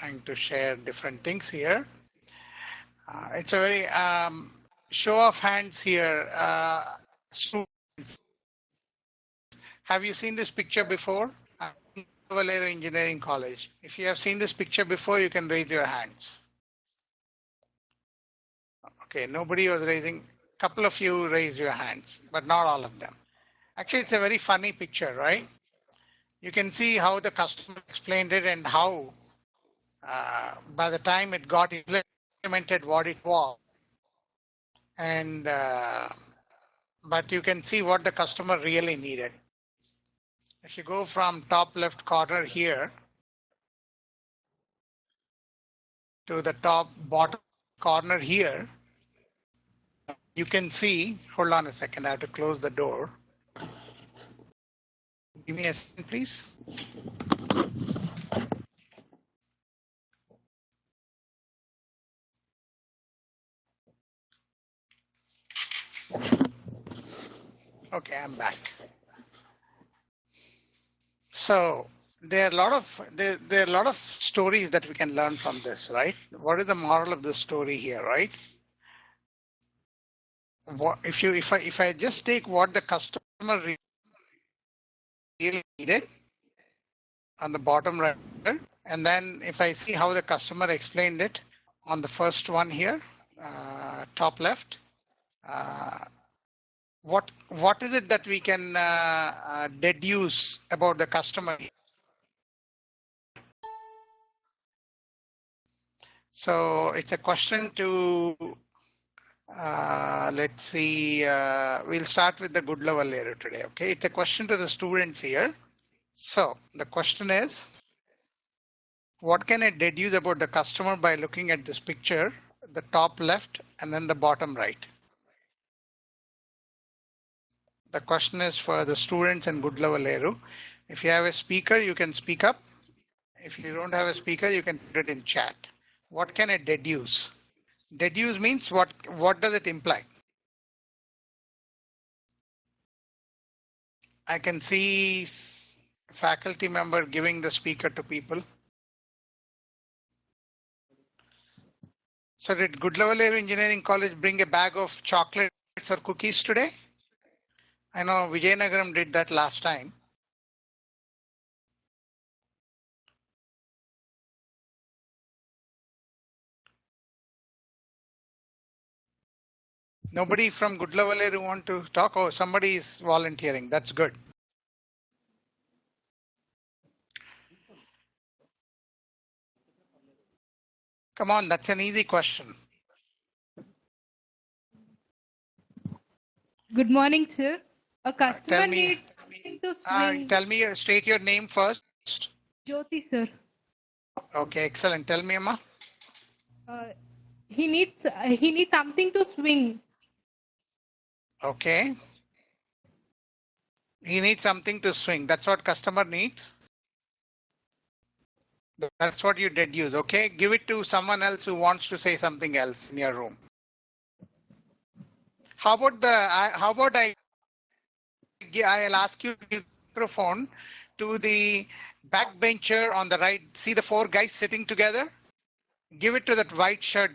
trying to share different things here. It's a very show of hands here. Students, have you seen this picture before? Valero Engineering College. If you have seen this picture before, you can raise your hands. Okay, nobody was raising. A couple of you raised your hands, but not all of them. Actually, it's a very funny picture, right? You can see how the customer explained it and how by the time it got implemented what it was. And but you can see what the customer really needed. If you go from top left corner here to the top bottom corner here, you can see, hold on a second, I have to close the door. Give me a second, please. Okay, I'm back. So there are a lot of stories that we can learn from this, right? What is the moral of the story here, right? What if I just take what the customer really needed on the bottom right, and then if I see how the customer explained it on the first one here, top left, what is it that we can deduce about the customer? So it's a question to, let's see, we'll start with the good level area today. Okay, it's a question to the students here. So the question is, what can I deduce about the customer by looking at this picture, the top left and then the bottom right? The question is for the students in good level area. If you have a speaker, you can speak up. If you don't have a speaker, you can put it in chat. What can I deduce? Deduce means what does it imply? I can see faculty member giving the speaker to people. So did Good Level Air Engineering College bring a bag of chocolates or cookies today? I know Vijayanagaram did that last time. Nobody from Good Level Air who want to talk? Oh, somebody is volunteering. That's good. Come on, that's an easy question. Good morning, sir. A customer needs something to swing. Tell me, state your name first. Jyoti, sir. Okay, excellent. Tell me, Amma. He needs something to swing. Okay. He needs something to swing. That's what customer needs. That's what you deduce. Okay, give it to someone else who wants to say something else in your room. How about I'll ask you to give the microphone to the backbencher on the right. See the four guys sitting together? Give it to that white shirt.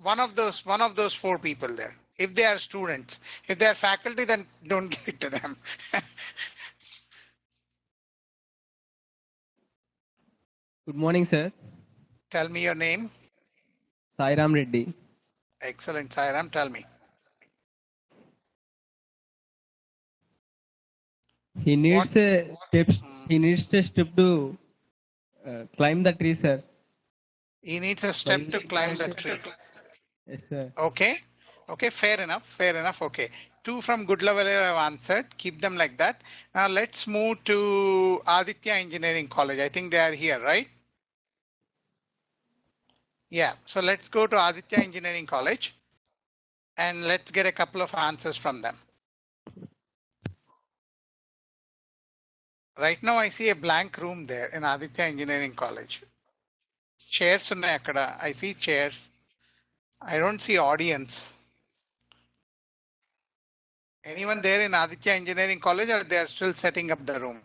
One of those four people there. If they are students, if they are faculty, then don't give it to them. Good morning, sir. Tell me your name. Sairam Reddy. Excellent, Sairam. Tell me. He needs a step. He needs a step to climb the tree, sir. He needs a step to climb the tree. Yes, sir. Okay. Okay, fair enough. Fair enough. Okay. Two from good level here I've answered. Keep them like that. Now let's move to Aditya Engineering College. I think they are here, right? Yeah. So let's go to Aditya Engineering College and let's get a couple of answers from them. Right now I see a blank room there in Aditya Engineering College. Chairs unnai akkada. I see chairs. I don't see audience. Anyone there in Aditya Engineering College, or they are still setting up the room?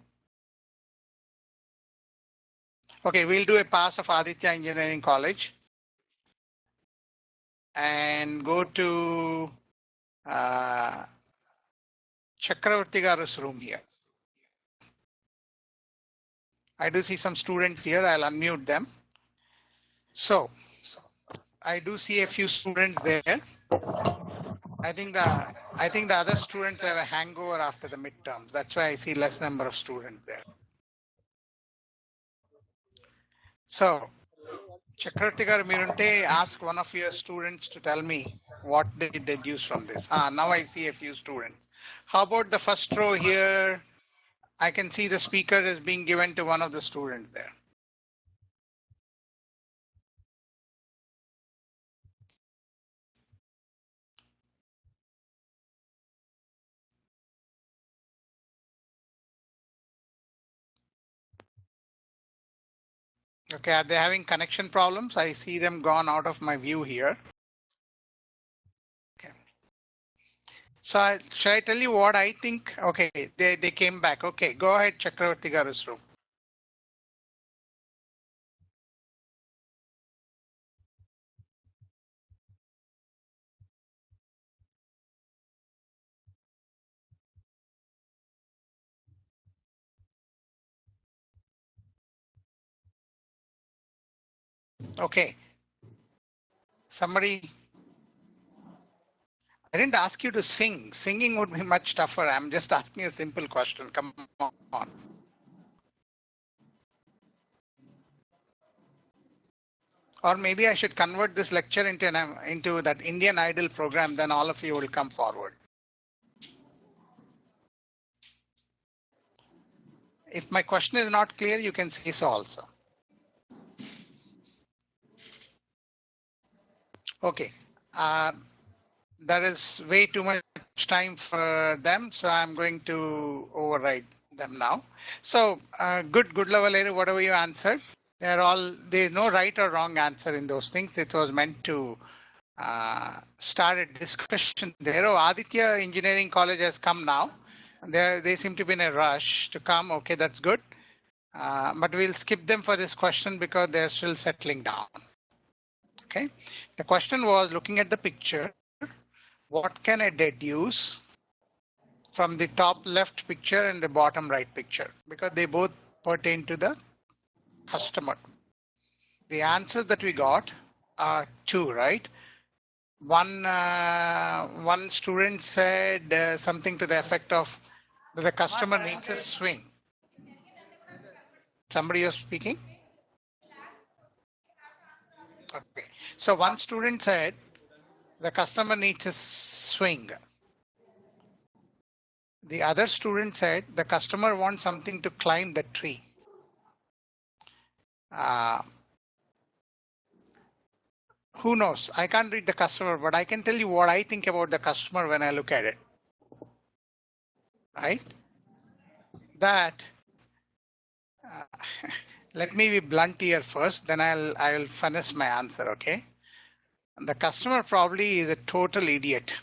Okay, we'll do a pass of Aditya Engineering College and go to Chakravarti Garu's room here. I do see some students here. I'll unmute them. So I do see a few students there. I think the other students have a hangover after the midterms. That's why I see less number of students there. So Chakravarti Garu Mirunte, ask one of your students to tell me what they deduce from this. Now I see a few students. How about the first row here? I can see the speaker is being given to one of the students there. Okay, are they having connection problems? I see them gone out of my view here. Okay. So should I tell you what I think? Okay, they came back. Okay, go ahead, Chakravarti Garu's room. Okay. Somebody, I didn't ask you to sing. Singing would be much tougher. I'm just asking a simple question. Come on. Or maybe I should convert this lecture into that Indian Idol program, then all of you will come forward. If my question is not clear, you can say so also. Okay. That is way too much time for them, so I'm going to override them now. So good level, whatever you answered, there's no right or wrong answer in those things. It was meant to start a discussion there. Oh, Aditya Engineering College has come now. They seem to be in a rush to come. Okay, that's good. But we'll skip them for this question because they're still settling down. Okay, the question was looking at the picture. What can I deduce from the top left picture and the bottom right picture? Because they both pertain to the customer. The answers that we got are two, right? One student said something to the effect of that the customer needs a swing. Somebody was speaking? Okay. So one student said the customer needs a swing. The other student said the customer wants something to climb the tree. Who knows? I can't read the customer, but I can tell you what I think about the customer when I look at it. Right? That let me be blunt here first, then I will finesse my answer. Okay. And the customer probably is a total idiot.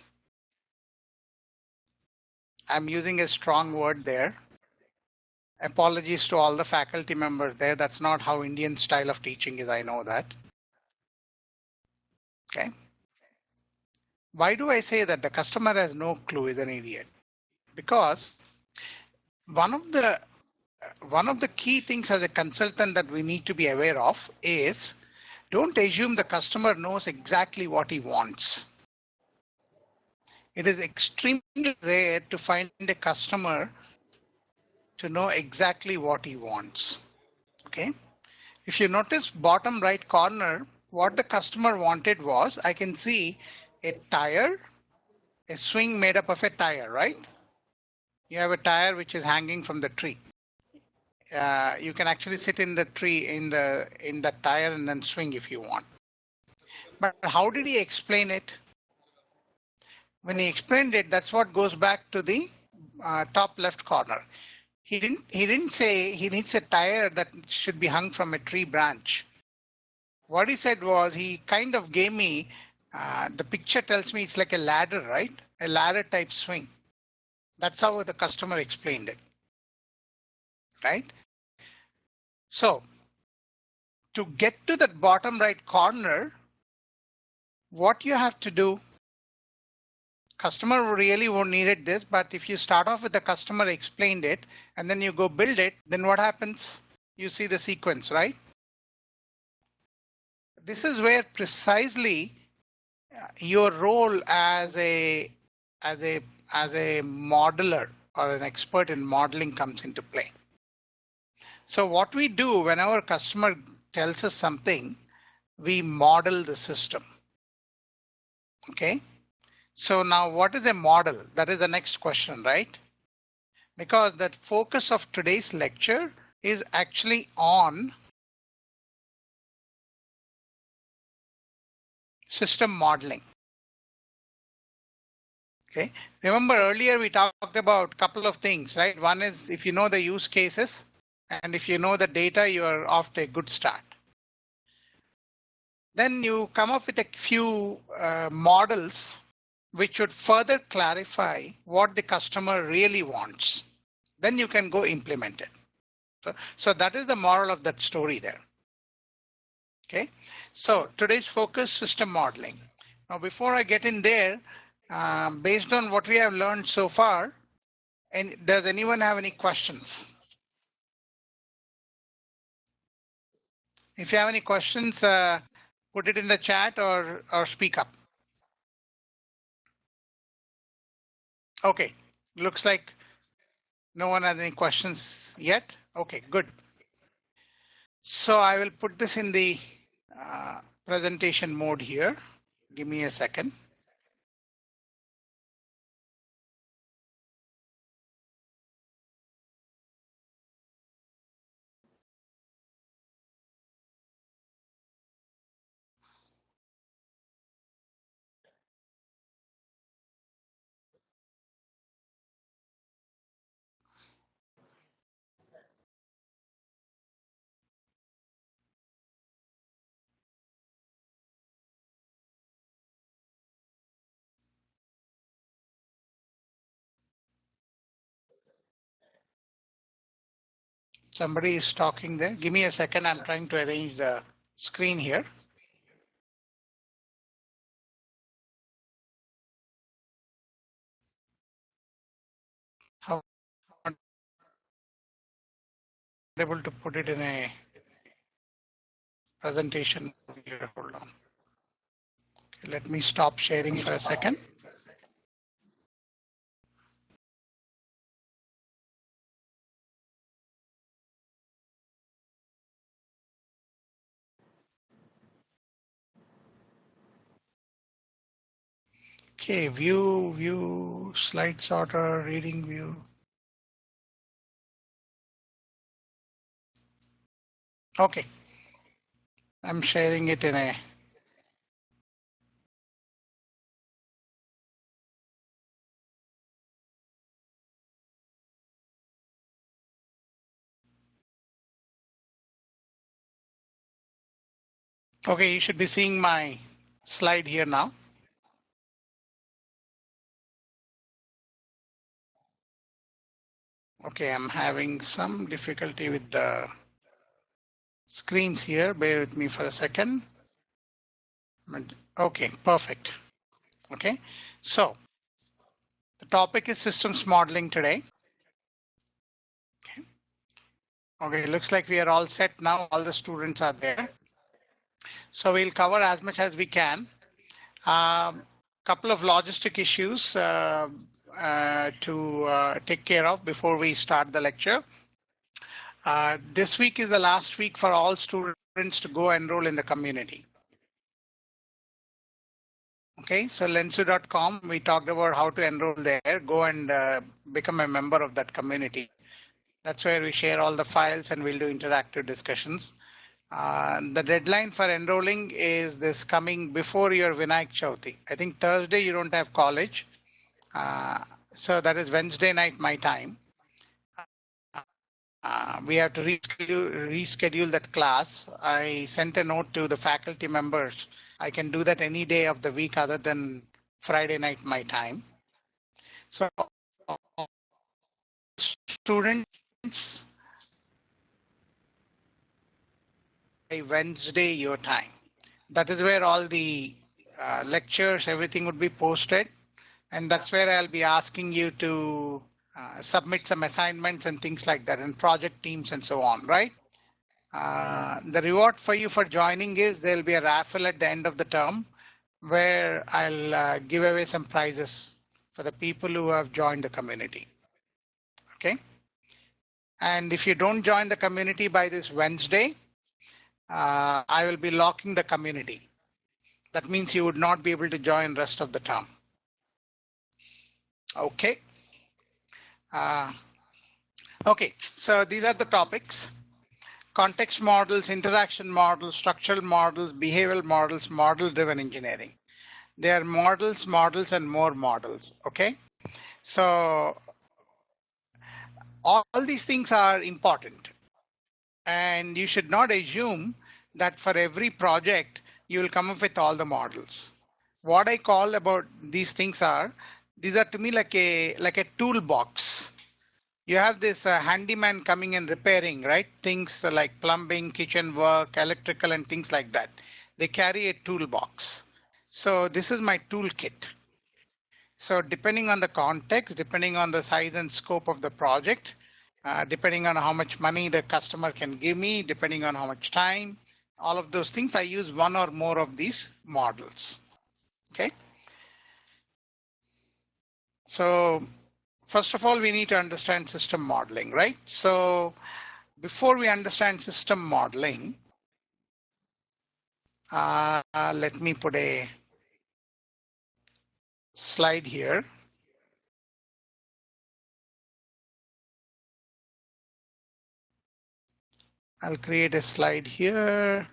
I'm using a strong word there. Apologies to all the faculty members there. That's not how Indian style of teaching is. I know that. Okay. Why do I say that the customer has no clue is an idiot? Because one of the key things as a consultant that we need to be aware of is don't assume the customer knows exactly what he wants. It is extremely rare to find a customer to know exactly what he wants. Okay. If you notice bottom right corner, what the customer wanted was, I can see a tire, a swing made up of a tire, right? You have a tire which is hanging from the tree. You can actually sit in the tree in the tire and then swing if you want. But how did he explain it? When he explained it, that's what goes back to the top left corner. He didn't say he needs a tire that should be hung from a tree branch. What he said was he kind of gave me the picture tells me it's like a ladder, right? A ladder type swing. That's how the customer explained it, right? So to get to that bottom right corner, what you have to do, customer really won't needed this, but if you start off with the customer explained it and then you go build it, then what happens? You see the sequence, right? This is where precisely your role as a modeler or an expert in modeling comes into play. So what we do when our customer tells us something, we model the system. Okay. So now what is a model? That is the next question, right? Because the focus of today's lecture is actually on system modeling. Okay. Remember earlier we talked about a couple of things, right? One is if you know the use cases and if you know the data, you are off to a good start. Then you come up with a few models which would further clarify what the customer really wants. Then you can go implement it. So that is the moral of that story there. Okay, so today's focus, system modeling. Now, before I get in there, based on what we have learned so far, and does anyone have any questions? If you have any questions, put it in the chat or speak up. Okay, looks like no one has any questions yet. Okay, good. So I will put this in the presentation mode here. Give me a second. Somebody is talking there. Give me a second. I'm trying to arrange the screen here. How I'm able to put it in a presentation here. Hold on. Okay, let me stop sharing for a second. Okay, view, slide sorter, reading view. Okay, I'm sharing it in a. Okay, you should be seeing my slide here now. Okay, I'm having some difficulty with the screens here. Bear with me for a second. Okay, perfect. Okay, so the topic is systems modeling today. Okay, looks like we are all set now. All the students are there. So we'll cover as much as we can. Couple of logistic issues to take care of before we start the lecture. This week is the last week for all students to go enroll in the community. Okay, so lensu.com, we talked about how to enroll there. Go and become a member of that community. That's where we share all the files and we'll do interactive discussions. The deadline for enrolling is this coming before your Vinayak Chauthi. I think Thursday you don't have college. So that is Wednesday night my time. We have to reschedule that class. I sent a note to the faculty members. I can do that any day of the week other than Friday night my time. So students Wednesday your time. That is where all the lectures, everything would be posted. And that's where I'll be asking you to submit some assignments and things like that, and project teams and so on, right? The reward for you for joining is there'll be a raffle at the end of the term where I'll give away some prizes for the people who have joined the community. Okay. And if you don't join the community by this Wednesday, I will be locking the community. That means you would not be able to join rest of the term. Okay. Okay, so these are the topics: context models, interaction models, structural models, behavioral models, model-driven engineering. They are models, models, and more models. Okay, so all these things are important, and you should not assume that for every project you will come up with all the models. What I call about these things are, these are to me like a toolbox. You have this handyman coming and repairing, right? Things like plumbing, kitchen work, electrical, and things like that. They carry a toolbox. So this is my toolkit. So depending on the context, depending on the size and scope of the project, depending on how much money the customer can give me, depending on how much time, all of those things, I use one or more of these models. Okay. So first of all, we need to understand system modeling, right? So before we understand system modeling, let me put a slide here. I'll create a slide here.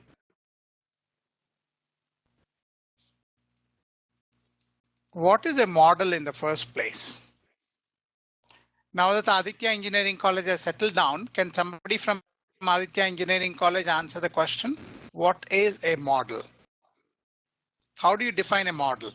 What is a model in the first place? Now that Aditya Engineering College has settled down, can somebody from Aditya Engineering College answer the question? What is a model? How do you define a model?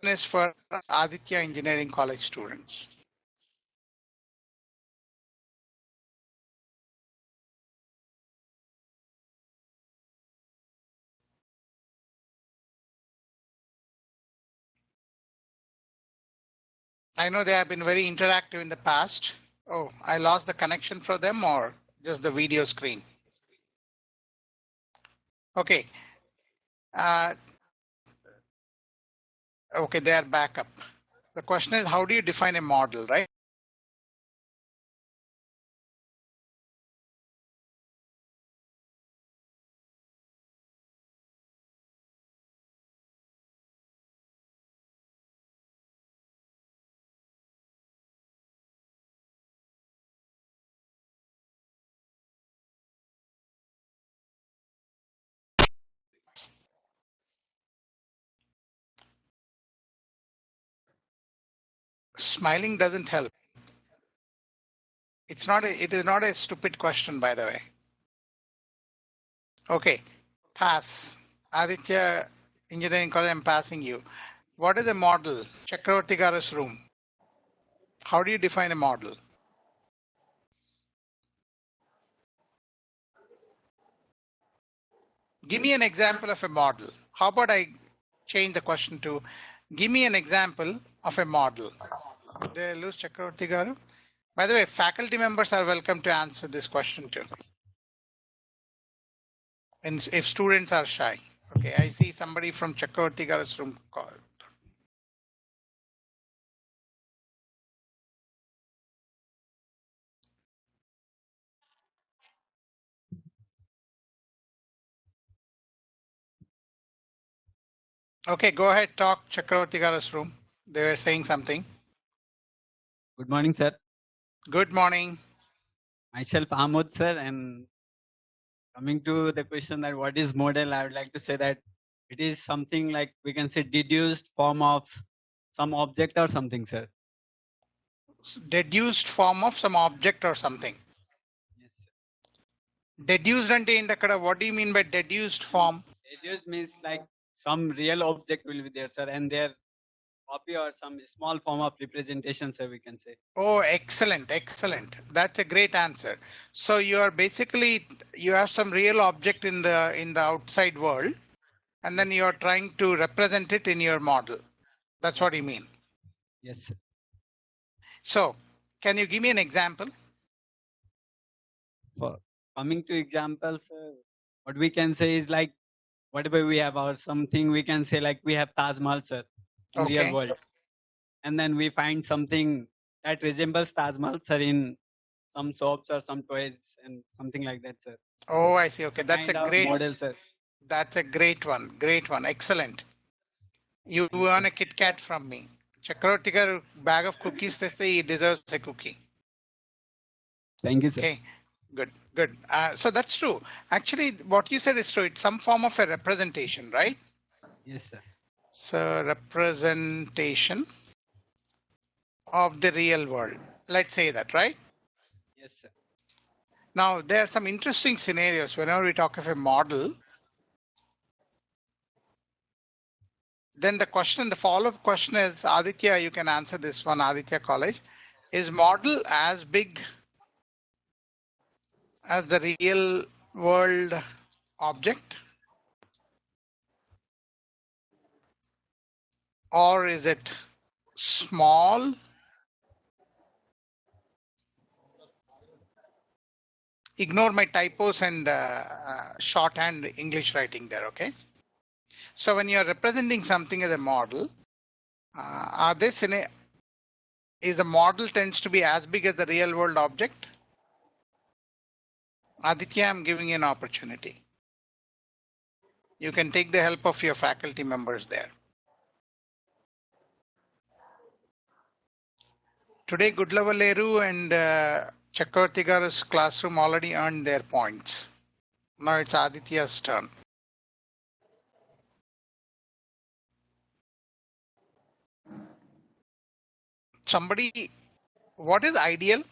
Is for Aditya Engineering College students. I know they have been very interactive in the past. Oh, I lost the connection for them, or just the video screen? Okay. Okay, they are back up. The question is, how do you define a model, right? Smiling doesn't help. It is not a stupid question, by the way. Okay, pass. Aditya Engineering College, I'm passing you. What is a model? Chakravarti Garu's room. How do you define a model? Give me an example of a model. How about I change the question to, give me an example of a model. Did I lose Chakravarti Garu? By the way, faculty members are welcome to answer this question too. And if students are shy. Okay, I see somebody from Chakravarti Garu's room called. Okay, go ahead, talk Chakravarti Garu's room. They were saying something. Good morning, sir. Good morning. Myself, Amod, sir, and coming to the question that what is model, I would like to say that it is something like we can say deduced form of some object or something, sir. Deduced form of some object or something. Yes, sir. Deduced ante ఏంటి అక్కడ? What do you mean by deduced form? Deduced means like some real object will be there, sir, and their copy or some small form of representation, sir, we can say. Oh, excellent, excellent. That's a great answer. So you are basically, you have some real object in the outside world, and then you are trying to represent it in your model. That's what you mean. Yes, sir. So can you give me an example? For coming to examples, what we can say is like whatever we have or something we can say like we have Taj Mahal, sir, in Okay. real world, and then we find something that resembles Taj Mahal, sir, in some shops or some toys and something like that, sir. Oh, I see. Okay, It's that's a kind of great model, sir. That's a great one. Great one. Excellent. You won a Kit Kat from me. Chakravarti garu bag of cookies teste, he deserves a cookie. Thank you, sir. Okay, good, good. So that's true. Actually, what you said is true. It's some form of a representation, right? Yes, sir. So representation of the real world. Let's say that, right? Yes, sir. Now, there are some interesting scenarios whenever we talk of a model. Then the follow-up question is, Aditya, you can answer this one, Aditya College. Is model as big as the real world object? Or is it small? Ignore my typos and shorthand English writing there, okay? So when you're representing something as a model, is the model tends to be as big as the real world object? Aditya, I'm giving you an opportunity. You can take the help of your faculty members there. Today, Gudlavaleru and Chakravarti garu's classroom already earned their points. Now it's Aditya's turn. Somebody, what is ideal?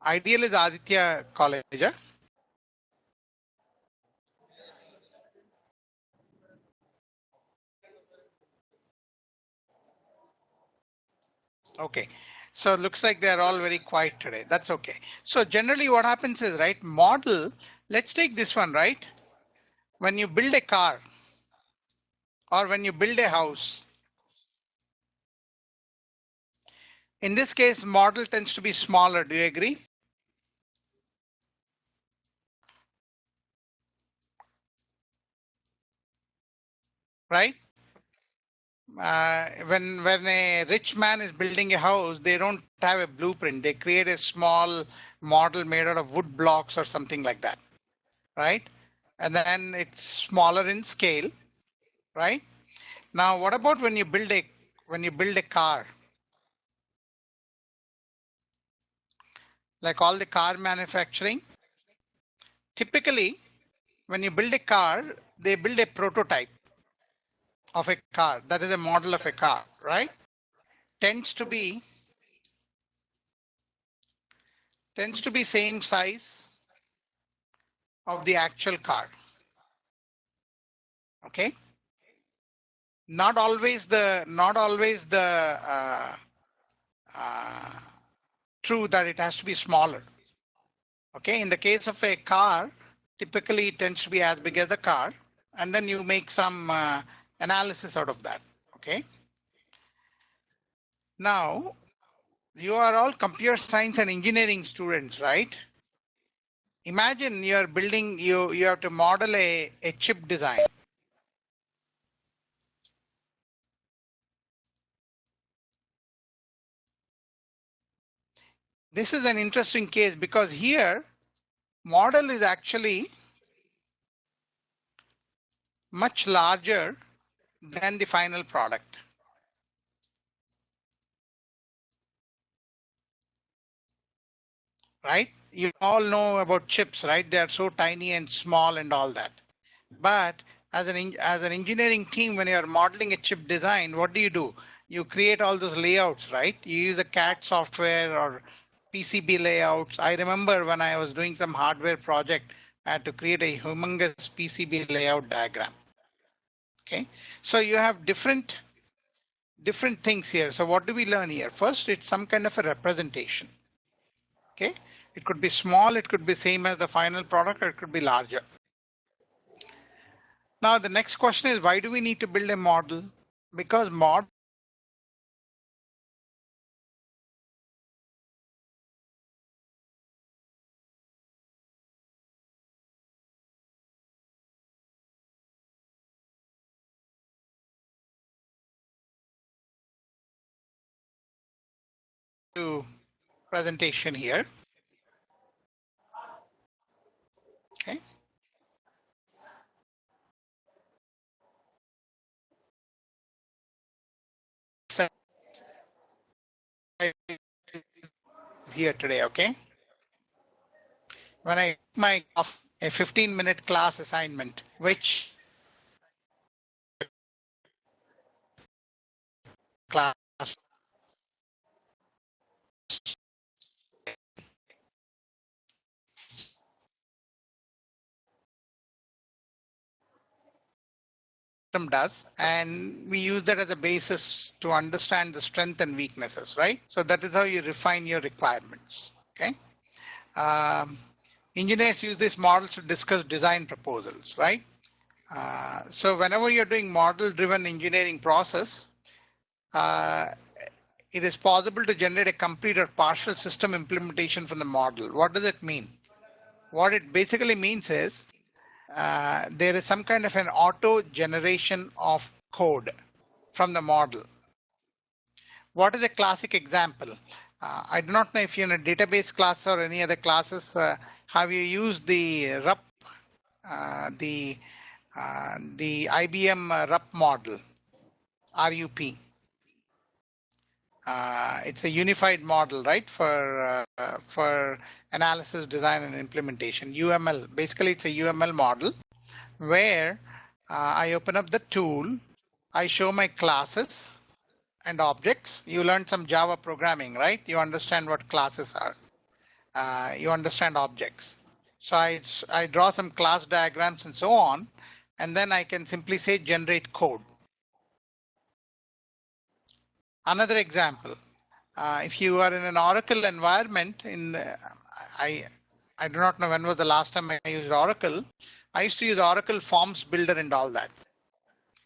Ideal is Aditya College. Okay, so it looks like they're all very quiet today. That's okay. So generally what happens is, right, model, let's take this one, right? When you build a car or when you build a house, in this case, model tends to be smaller. Do you agree? Right? When a rich man is building a house, they don't have a blueprint. They create a small model made out of wood blocks or something like that, right? And then it's smaller in scale, right? Now, what about when you build a car? Like all the car manufacturing, typically when you build a car, they build a prototype of a car. That is a model of a car, right? Tends to be same size of the actual car. Okay. Not always the true that it has to be smaller. Okay. In the case of a car, typically it tends to be as big as the car, and then you make some analysis out of that. Okay. Now, you are all computer science and engineering students, right? Imagine you're building, you have to model a chip design. This is an interesting case because here model is actually much larger than the final product. Right? You all know about chips, right? They are so tiny and small and all that. But as an engineering team, when you're modeling a chip design, what do? You create all those layouts, right? You use a CAD software or PCB layouts. I remember when I was doing some hardware project, I had to create a humongous PCB layout diagram. Okay, so you have different things here. So what do we learn here? First, it's some kind of a representation. Okay, it could be small, it could be same as the final product, or it could be larger. Now the next question is, why do we need to build a model? Because model to presentation here. Okay. Here today, okay? When I my a 15-minute class assignment, which class does, and we use that as a basis to understand the strength and weaknesses, right? So that is how you refine your requirements, okay? Engineers use these models to discuss design proposals, right? So whenever you're doing model-driven engineering process, it is possible to generate a complete or partial system implementation from the model. What does it mean? What it basically means is there is some kind of an auto generation of code from the model. What is a classic example? I do not know if you're in a database class or any other classes, have you used the RUP, the IBM RUP model, RUP? It's a unified model, right, for analysis, design, and implementation. UML, basically it's a UML model where I open up the tool, I show my classes and objects. You learned some Java programming, right? You understand what classes are. You understand objects. So I draw some class diagrams and so on, and then I can simply say generate code. Another example, if you are in an Oracle environment, I do not know when was the last time I used Oracle. I used to use Oracle Forms Builder and all that.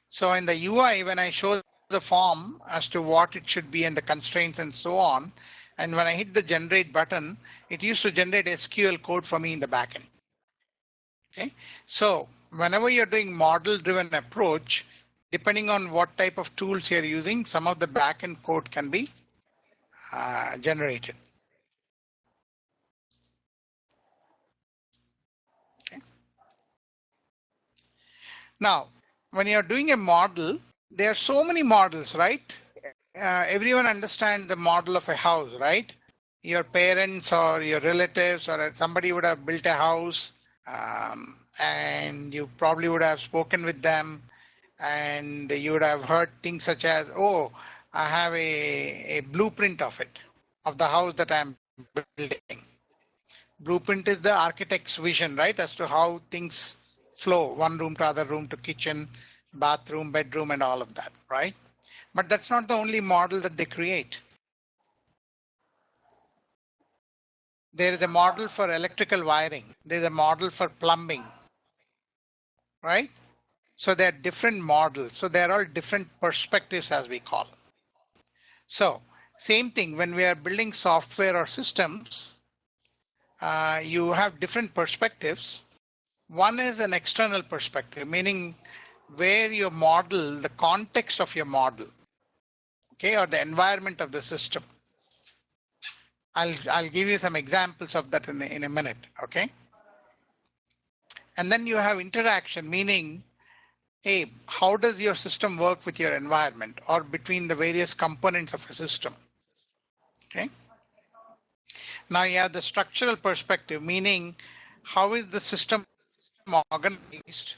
So in the UI, when I show the form as to what it should be and the constraints and so on, and when I hit the generate button, it used to generate SQL code for me in the backend. Okay, so whenever you're doing model-driven approach, depending on what type of tools you're using, some of the backend code can be generated. Okay. Now, when you're doing a model, there are so many models, right? Everyone understands the model of a house, right? Your parents or your relatives or somebody would have built a house, and you probably would have spoken with them, and you would have heard things such as, oh, I have a blueprint of it, of the house that I'm building. Blueprint is the architect's vision, right, as to how things flow, one room to other room to kitchen, bathroom, bedroom, and all of that, right? But that's not the only model that they create. There is a model for electrical wiring. There's a model for plumbing, right? So there are different models. So they're all different perspectives, as we call. So same thing when we are building software or systems, you have different perspectives. One is an external perspective, meaning where your model, the context of your model, okay, or the environment of the system. I'll give you some examples of that in a minute, okay? And then you have interaction, meaning, hey, how does your system work with your environment or between the various components of a system, okay? Now you have the structural perspective, meaning how is the system organized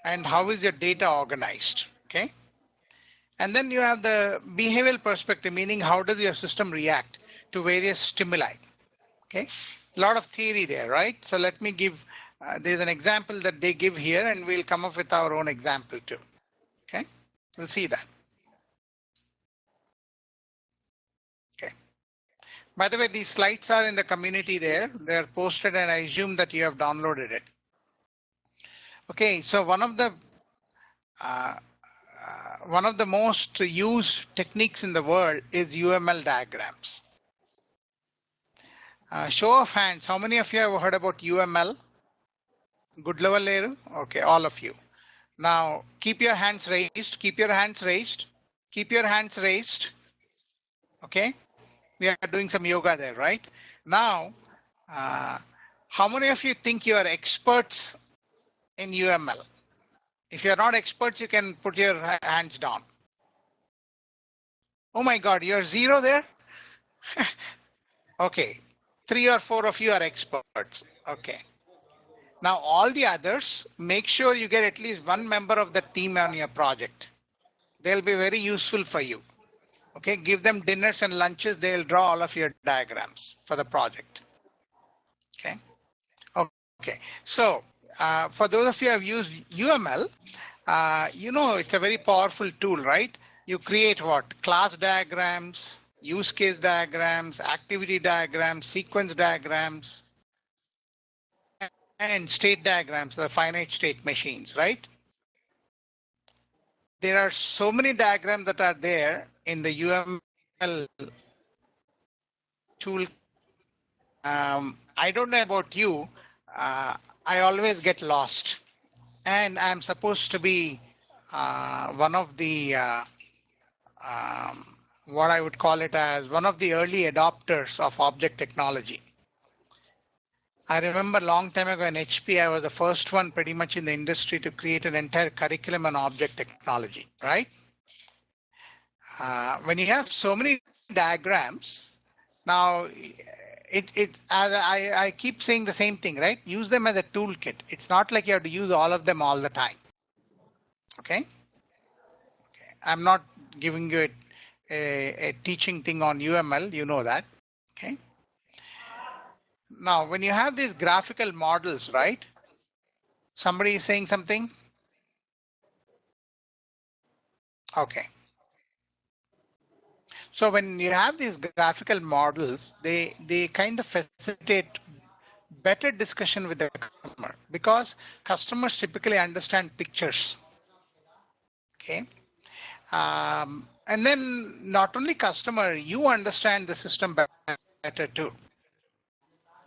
and how is your data organized, okay? And then you have the behavioral perspective, meaning how does your system react to various stimuli, okay? A lot of theory there, right? So let me give, there's an example that they give here and we'll come up with our own example too, okay? We'll see that. Okay. By the way, these slides are in the community there. They're posted and I assume that you have downloaded it. Okay, so one of the most used techniques in the world is UML diagrams. Show of hands, how many of you have heard about UML? Good level level? Okay, all of you. Now keep your hands raised, keep your hands raised, keep your hands raised. Okay, we are doing some yoga there, right? Now, how many of you think you are experts in UML? If you're not experts, you can put your hands down. Oh my God, you're zero there? Okay, 3 or 4 of you are experts. Okay. Now all the others, make sure you get at least one member of the team on your project. They'll be very useful for you. Okay, give them dinners and lunches. They'll draw all of your diagrams for the project. Okay. Okay. So for those of you who have used UML, you know it's a very powerful tool, right? You create what? Class diagrams, use case diagrams, activity diagrams, sequence diagrams, and state diagrams, the finite state machines, right? There are so many diagrams that are there in the UML tool. I don't know about you. I always get lost, and I'm supposed to be one of the what I would call it as one of the early adopters of object technology. I remember a long time ago in HP, I was the first one pretty much in the industry to create an entire curriculum on object technology, right? When you have so many diagrams, now I keep saying the same thing, right? Use them as a toolkit. It's not like you have to use all of them all the time. Okay. I'm not giving you a teaching thing on UML, you know that. Okay. Now, when you have these graphical models, right? Somebody is saying something. Okay. So when you have these graphical models, they kind of facilitate better discussion with the customer because customers typically understand pictures. Okay. And then not only customer, you understand the system better too,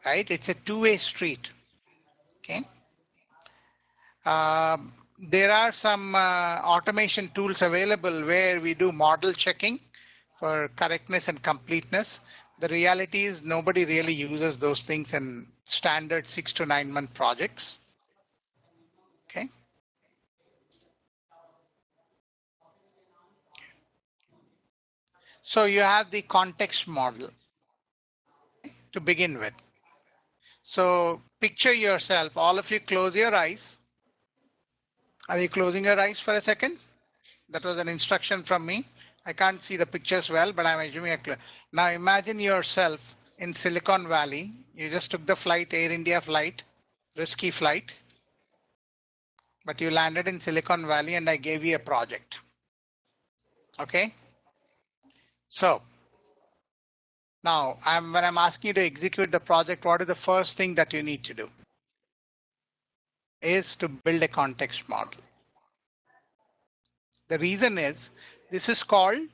right? It's a two-way street. Okay. There are some automation tools available where we do model checking for correctness and completeness. The reality is nobody really uses those things in standard 6 to 9 month projects. Okay. So you have the context model to begin with. So picture yourself, all of you close your eyes. Are you closing your eyes for a second? That was an instruction from me. I can't see the pictures well, but I'm assuming now imagine yourself in Silicon Valley. You just took the flight, Air India flight, risky flight, but you landed in Silicon Valley and I gave you a project. Okay. So now when I'm asking you to execute the project, what is the first thing that you need to do? Is to build a context model. The reason is this is called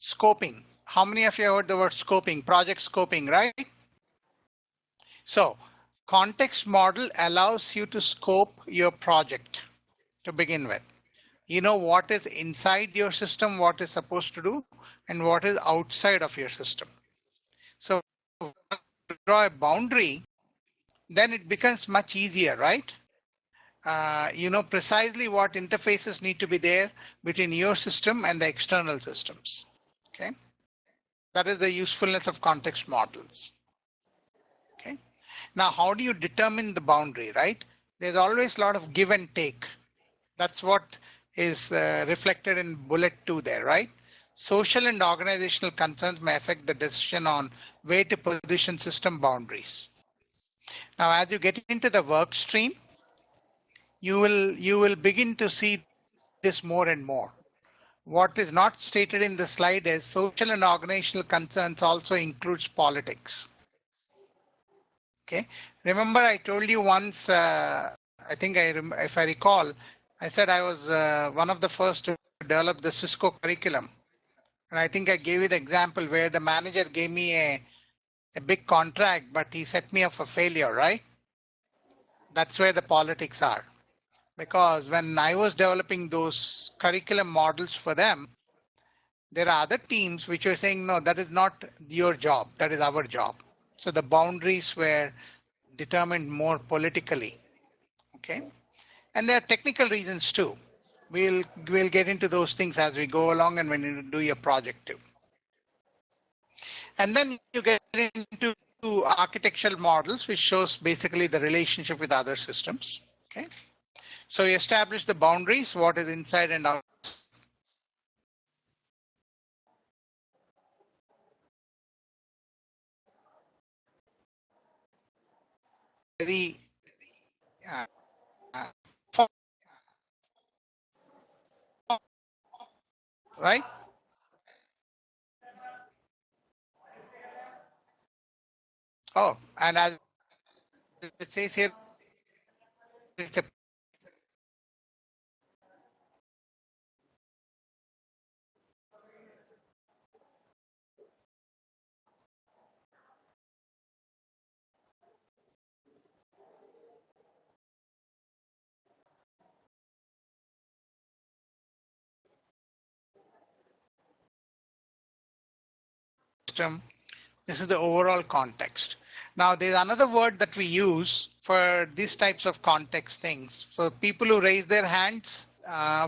scoping. How many of you have heard the word scoping, project scoping, right? So context model allows you to scope your project to begin with. You know what is inside your system, what is supposed to do, and what is outside of your system. So when you draw a boundary, then it becomes much easier, right? You know precisely what interfaces need to be there between your system and the external systems. Okay. That is the usefulness of context models. Okay. Now, how do you determine the boundary, right? There's always a lot of give and take. That's what is reflected in bullet 2 there, right? Social and organizational concerns may affect the decision on where to position system boundaries. Now, as you get into the work stream, you will begin to see this more and more. What is not stated in the slide is social and organizational concerns also includes politics. Okay. Remember, I told you once, I think if I recall, I said I was one of the first to develop the Cisco curriculum. And I think I gave you the example where the manager gave me a big contract, but he set me up for failure, right? That's where the politics are. Because when I was developing those curriculum models for them, there are other teams which were saying, no, that is not your job, that is our job. So the boundaries were determined more politically. Okay. And there are technical reasons too. We'll get into those things as we go along and when you do your project too. And then you get into architectural models, which shows basically the relationship with other systems. Okay. So you establish the boundaries, what is inside and out. Very uh, right. Oh, and as it says here, it's a system. This is the overall context. Now, there's another word that we use for these types of context things. For people who raise their hands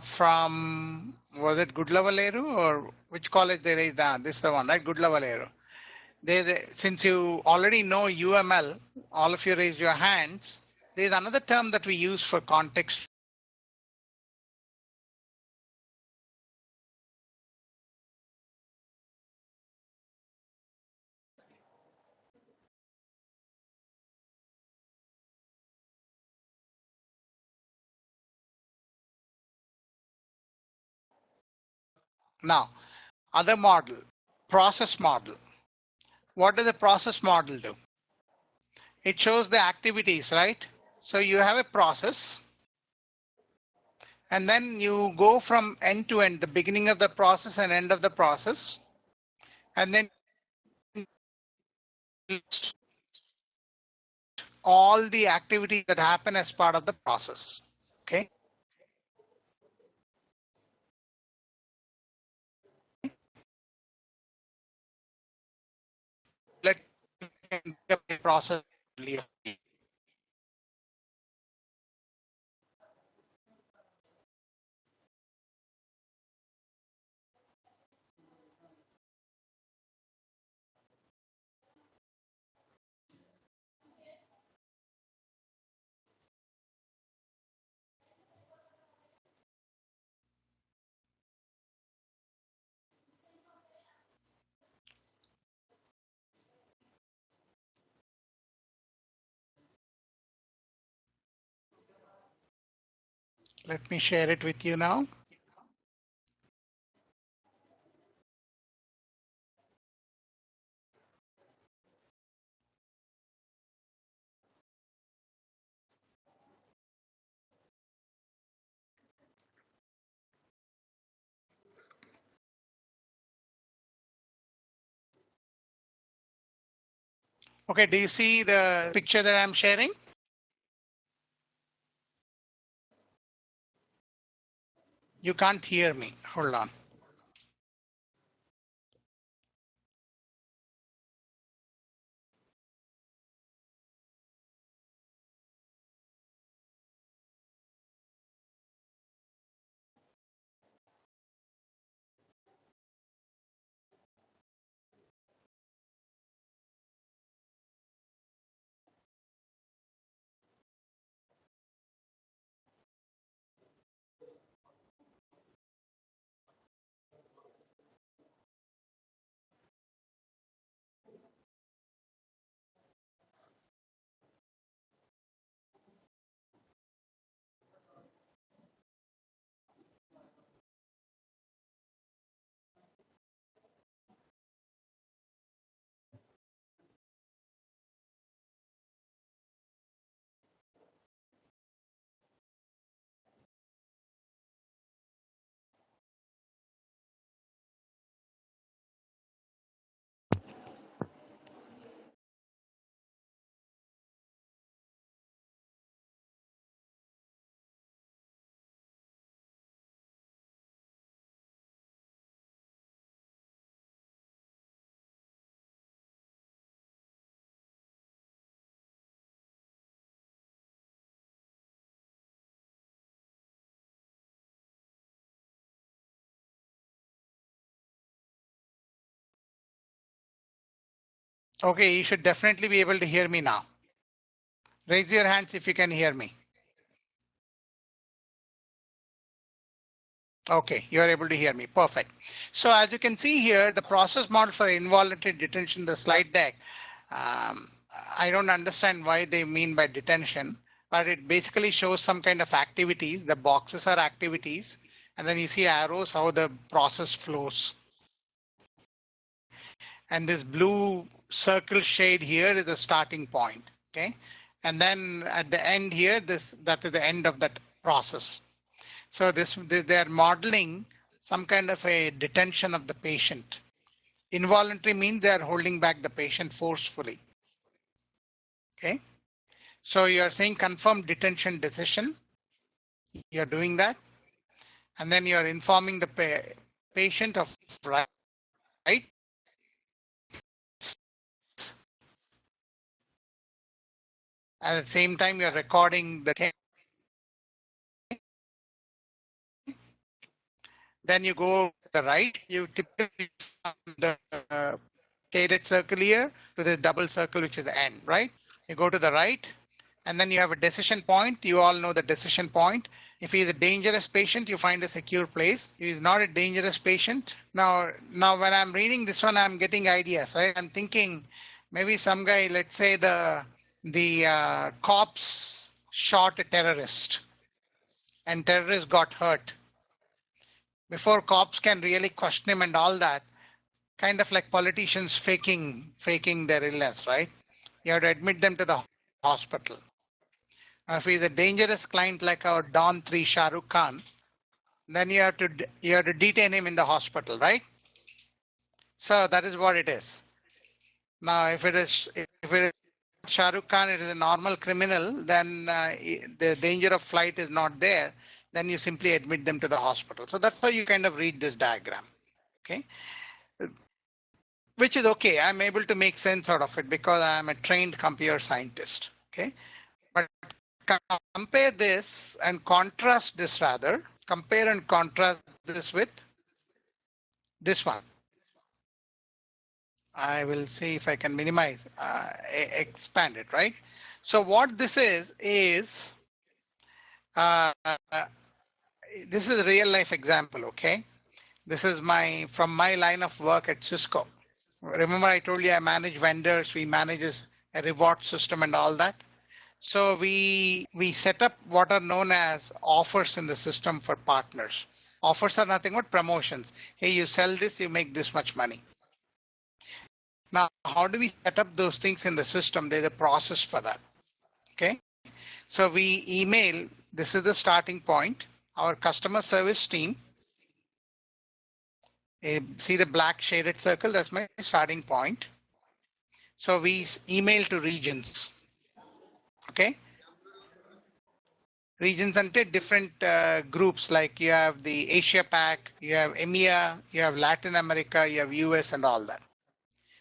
from, was it Gudlavaleru or which college they raised? This is the one, right? Gudlavaleru. Since you already know UML, all of you raised your hands. There's another term that we use for context. Now, other model, process model. What does a process model do? It shows the activities, right? So you have a process and then you go from end to end, the beginning of the process and end of the process. And then all the activities that happen as part of the process. Okay. Let me process. Let me share it with you now. Okay, do you see the picture that I'm sharing? You can't hear me. Hold on. Okay, you should definitely be able to hear me now. Raise your hands if you can hear me. Okay, you are able to hear me. Perfect. So as you can see here, the process model for involuntary detention, the slide deck, um, I don't understand why they mean by detention, but it basically shows some kind of activities. The boxes are activities, and then you see arrows, how the process flows. And this blue circle shade here is the starting point. Okay. And then at the end here, that is the end of that process. So they are modeling some kind of a detention of the patient. Involuntary means they are holding back the patient forcefully. Okay. So you are saying confirm detention decision. You're doing that. And then you're informing the patient of rights. At the same time, you're recording the. Then you go to the right. You typically from the shaded circle here to the double circle, which is the end, right? You go to the right, and then you have a decision point. You all know the decision point. If he is a dangerous patient, you find a secure place. If he is not a dangerous patient. Now when I'm reading this one, I'm getting ideas, right? I'm thinking maybe some guy, let's say the cops shot a terrorist and terrorist got hurt. Before cops can really question him and all that, kind of like politicians faking their illness, right? You have to admit them to the hospital. If he's a dangerous client like our Don 3 Shah Rukh Khan, then you have to detain him in the hospital, right? So that is what it is. Now, if it is Shah Rukh Khan, it is a normal criminal, then the danger of flight is not there. Then you simply admit them to the hospital. So that's how you kind of read this diagram. Okay. Which is okay. I'm able to make sense out of it because I'm a trained computer scientist. Okay. But compare this and contrast this rather. Compare and contrast this with this one. I will see if I can minimize, expand it, right? So what this is uh, this is a real life example, okay? This is from my line of work at Cisco. Remember I told you I manage vendors, we manage a reward system and all that. So we set up what are known as offers in the system for partners. Offers are nothing but promotions. Hey, you sell this, you make this much money. Now, how do we set up those things in the system? There's a process for that. Okay. So we email, this is the starting point, our customer service team. See the black shaded circle, that's my starting point. So we email to regions. Okay. Regions ante different groups, like you have the Asia Pac, you have EMEA, you have Latin America, you have US and all that.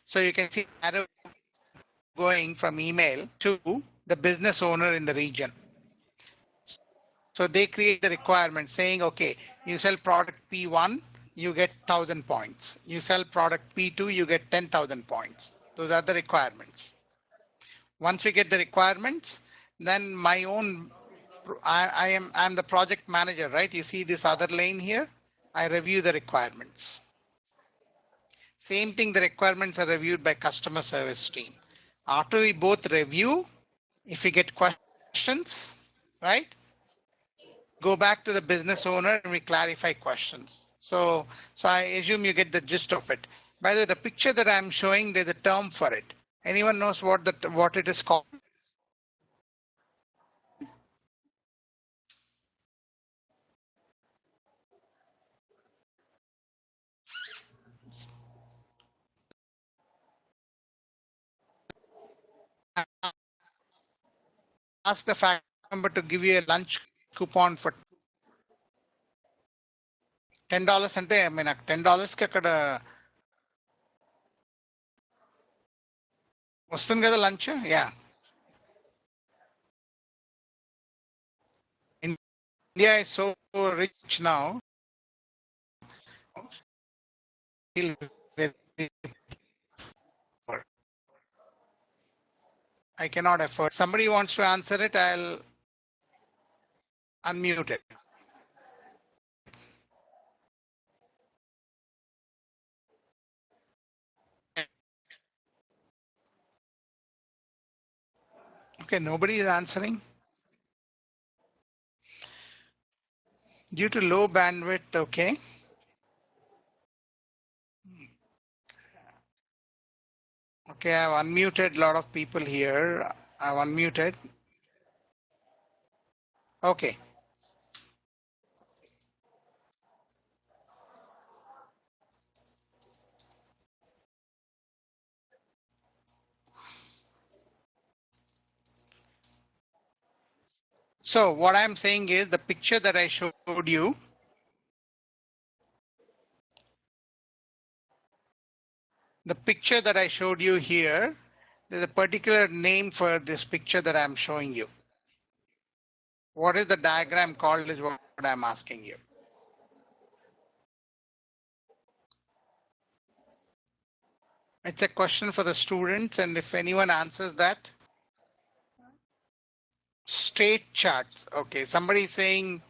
So you can see arrow going from email to the business owner in the region. So they create the requirement saying, okay, you sell product P1, you get 1,000 points. You sell product P2, you get 10,000 points. Those are the requirements. Once we get the requirements, then my own, I'm the project manager, right? You see this other lane here. I review the requirements. Same thing, the requirements are reviewed by customer service team. After we both review, if we get questions, right? Go back to the business owner and we clarify questions. So I assume you get the gist of it. By the way, the picture that I'm showing, there's a term for it. Anyone knows what it is called? Ask the faculty member to give you a lunch coupon for $10 అంటే I mean $10 కి అక్కడ వస్తుంది కదా lunch. Yeah, India is so rich now. Feel very poor. I cannot afford. Somebody wants to answer it, I'll unmute it. Okay, nobody is answering. Due to low bandwidth, okay. Okay, I've unmuted a lot of people here. I've unmuted. Okay. So what I'm saying is the picture that I showed you, here, there's a particular name for this picture that I'm showing you. What is the diagram called is what I'm asking you. It's a question for the students, and if anyone answers that. State charts. Okay, somebody is saying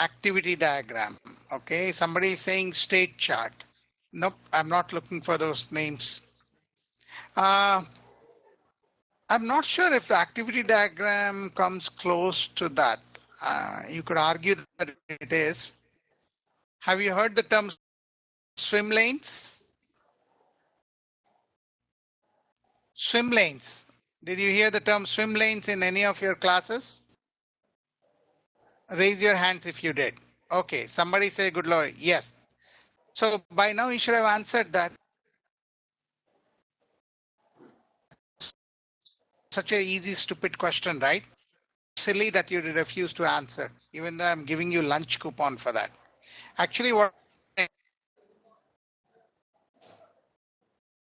activity diagram. Okay, somebody is saying state chart. Nope, I'm not looking for those names. I'm not sure if the activity diagram comes close to that. You could argue that it is. Have you heard the term swim lanes? Swim lanes. Did you hear the term swim lanes in any of your classes? Raise your hands if you did. Okay, somebody say good Lord. Yes. So by now you should have answered that. Such a easy, stupid question, right? Silly that you refuse to answer, even though I'm giving you lunch coupon for that. Actually, what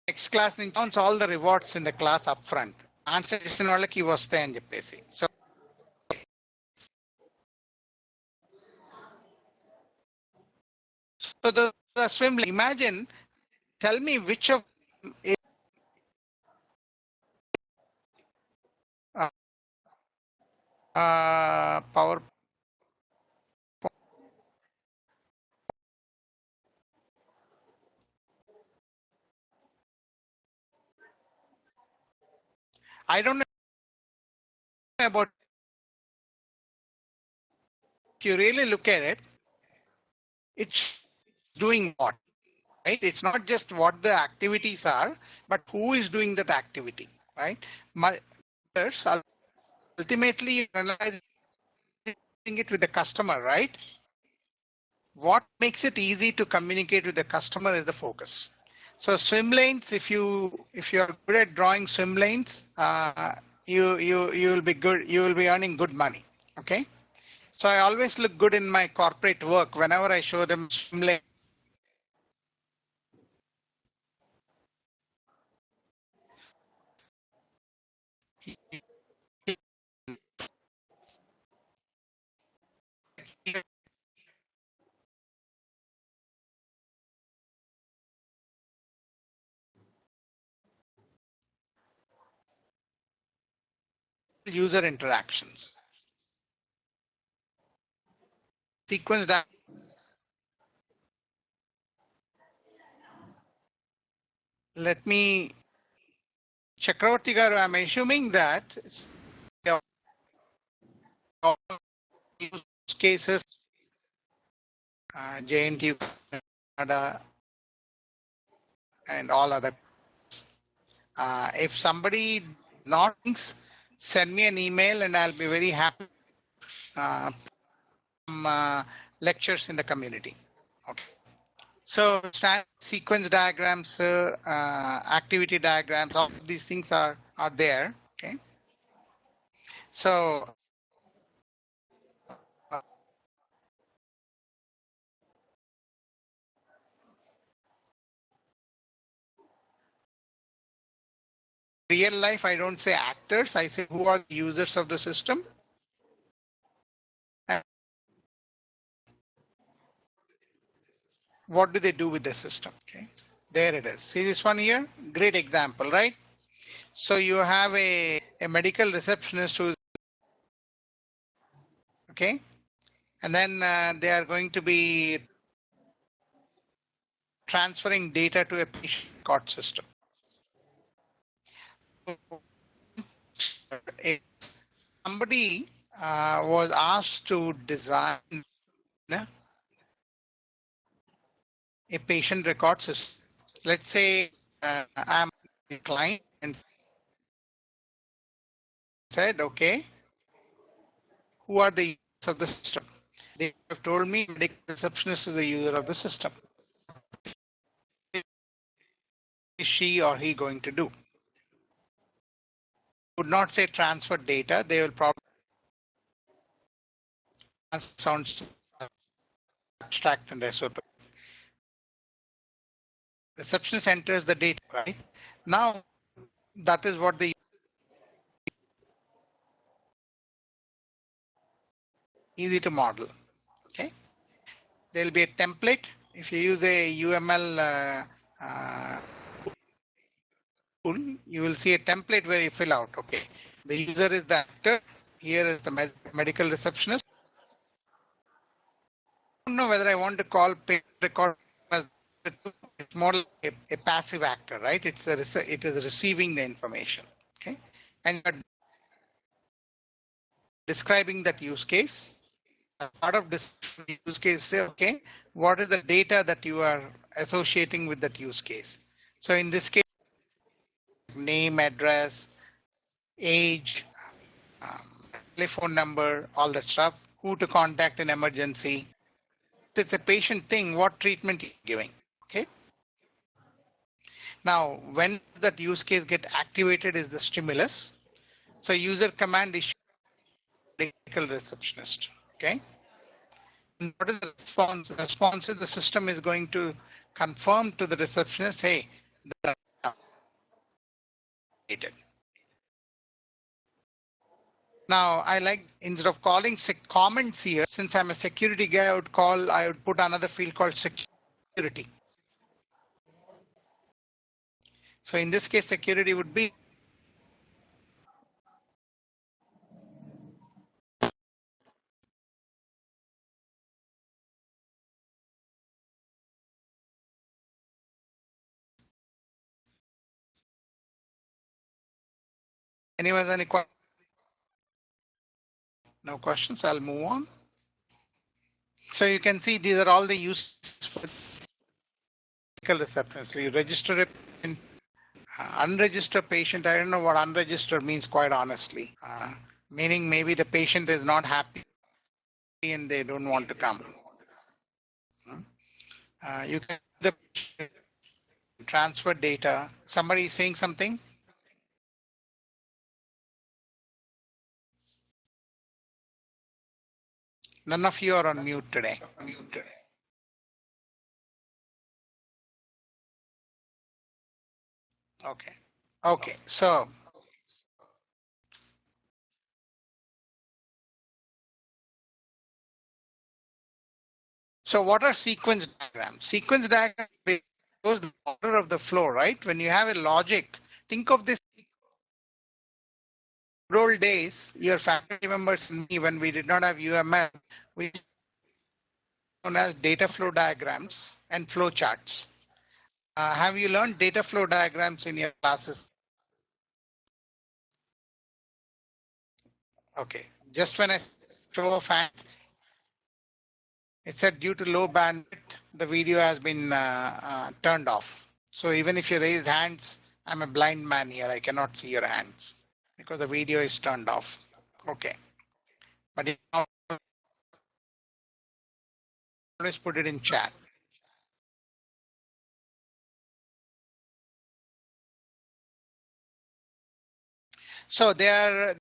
next class counts all the rewards in the class up front. Answer చేసిన వాళ్ళకి ఇవి వస్తాయని చెప్పేసి. So the swim lane, imagine, tell me which of power. I don't know about, if you really look at it, it's doing what, right? It's not just what the activities are, but who is doing that activity, right? Ultimately, analyzing it with the customer, right? What makes it easy to communicate with the customer is the focus. So swim lanes, if you are good at drawing swim lanes, you will be good. You will be earning good money. Okay. So I always look good in my corporate work whenever I show them swim lane. User interactions. Sequence diagram. Let me, Chakravarti garu, I'm assuming that use cases, JNTUK Canada, and all other. If somebody not send me an email and I'll be very happy. Lectures in the community. Okay. So standard sequence diagrams, activity diagrams, all of these things are there. Okay. So real life, I don't say actors, I say who are the users of the system. And what do they do with the system? Okay. There it is. See this one here? Great example, right? So you have a medical receptionist who's okay, and then they are going to be transferring data to a patient record system. If somebody was asked to design a patient record system. Let's say I'm a client and said, okay, who are the users of the system? They have told me medical receptionist is a user of the system. Is she or he going to do? Would not say transfer data. They will probably sound abstract and esoteric. Receptionist enters the data, right? Now, that is what the easy to model. Okay, there will be a template. If you use a UML tool, you will see a template where you fill out. Okay, the user is the actor. Here is the medical receptionist. I don't know whether I want to call patient record as it's more like a passive actor, right? It is receiving the information. Okay, and you're describing that use case. Part of this use case, say, okay, what is the data that you are associating with that use case? So in this case, name, address, age, telephone number, all that stuff, who to contact in emergency. It's a patient thing, what treatment you're giving. Okay. Now, when that use case get activated is the stimulus. So user command is medical receptionist. Okay. And what is the response? The response is the system is going to confirm to the receptionist, hey, the now I like instead of calling comments here, since I'm a security guy, I would put another field called security. So in this case, security would be anyone has any questions? No questions, I'll move on. So you can see these are all the uses for medical reception. So you register an unregistered patient. I don't know what unregistered means, quite honestly. Meaning maybe the patient is not happy and they don't want to come. You can transfer data. Somebody is saying something? None of you are on mute today. Okay. Okay. So what are sequence diagrams? Sequence diagrams shows the order of the flow, right? When you have a logic, think of this good old days, your faculty members and me, when we did not have UML, we known as data flow diagrams and flow charts. Have you learned data flow diagrams in your classes? Okay, just when I show of hands, it said due to low bandwidth, the video has been turned off. So even if you raise hands, I'm a blind man here. I cannot see your hands because the video is turned off. Okay, but you always put it in chat. So they are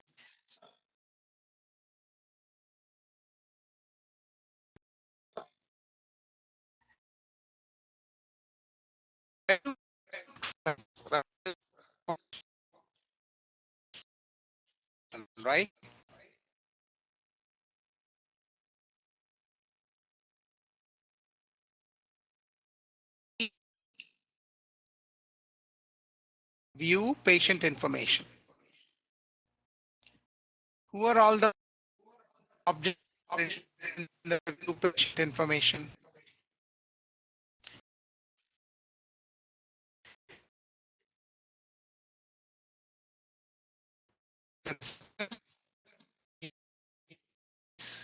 right. view patient information. Who are all the objects in the view patient information?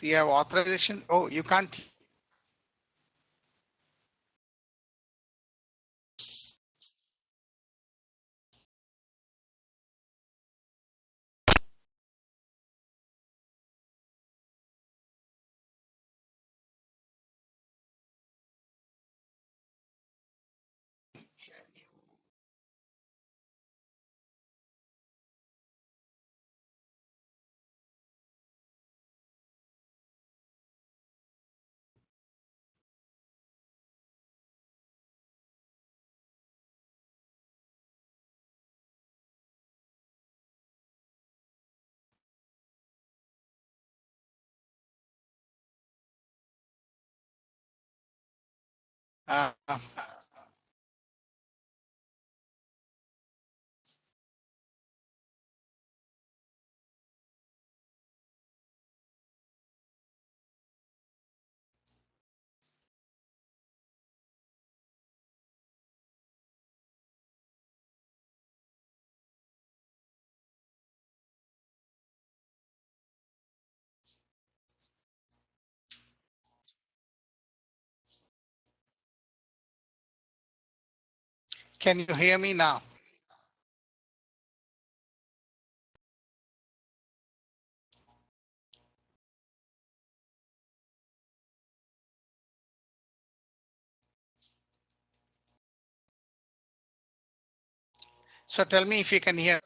You have authorization. Oh, you can't. Uh, can you hear me now? So tell me if you can hear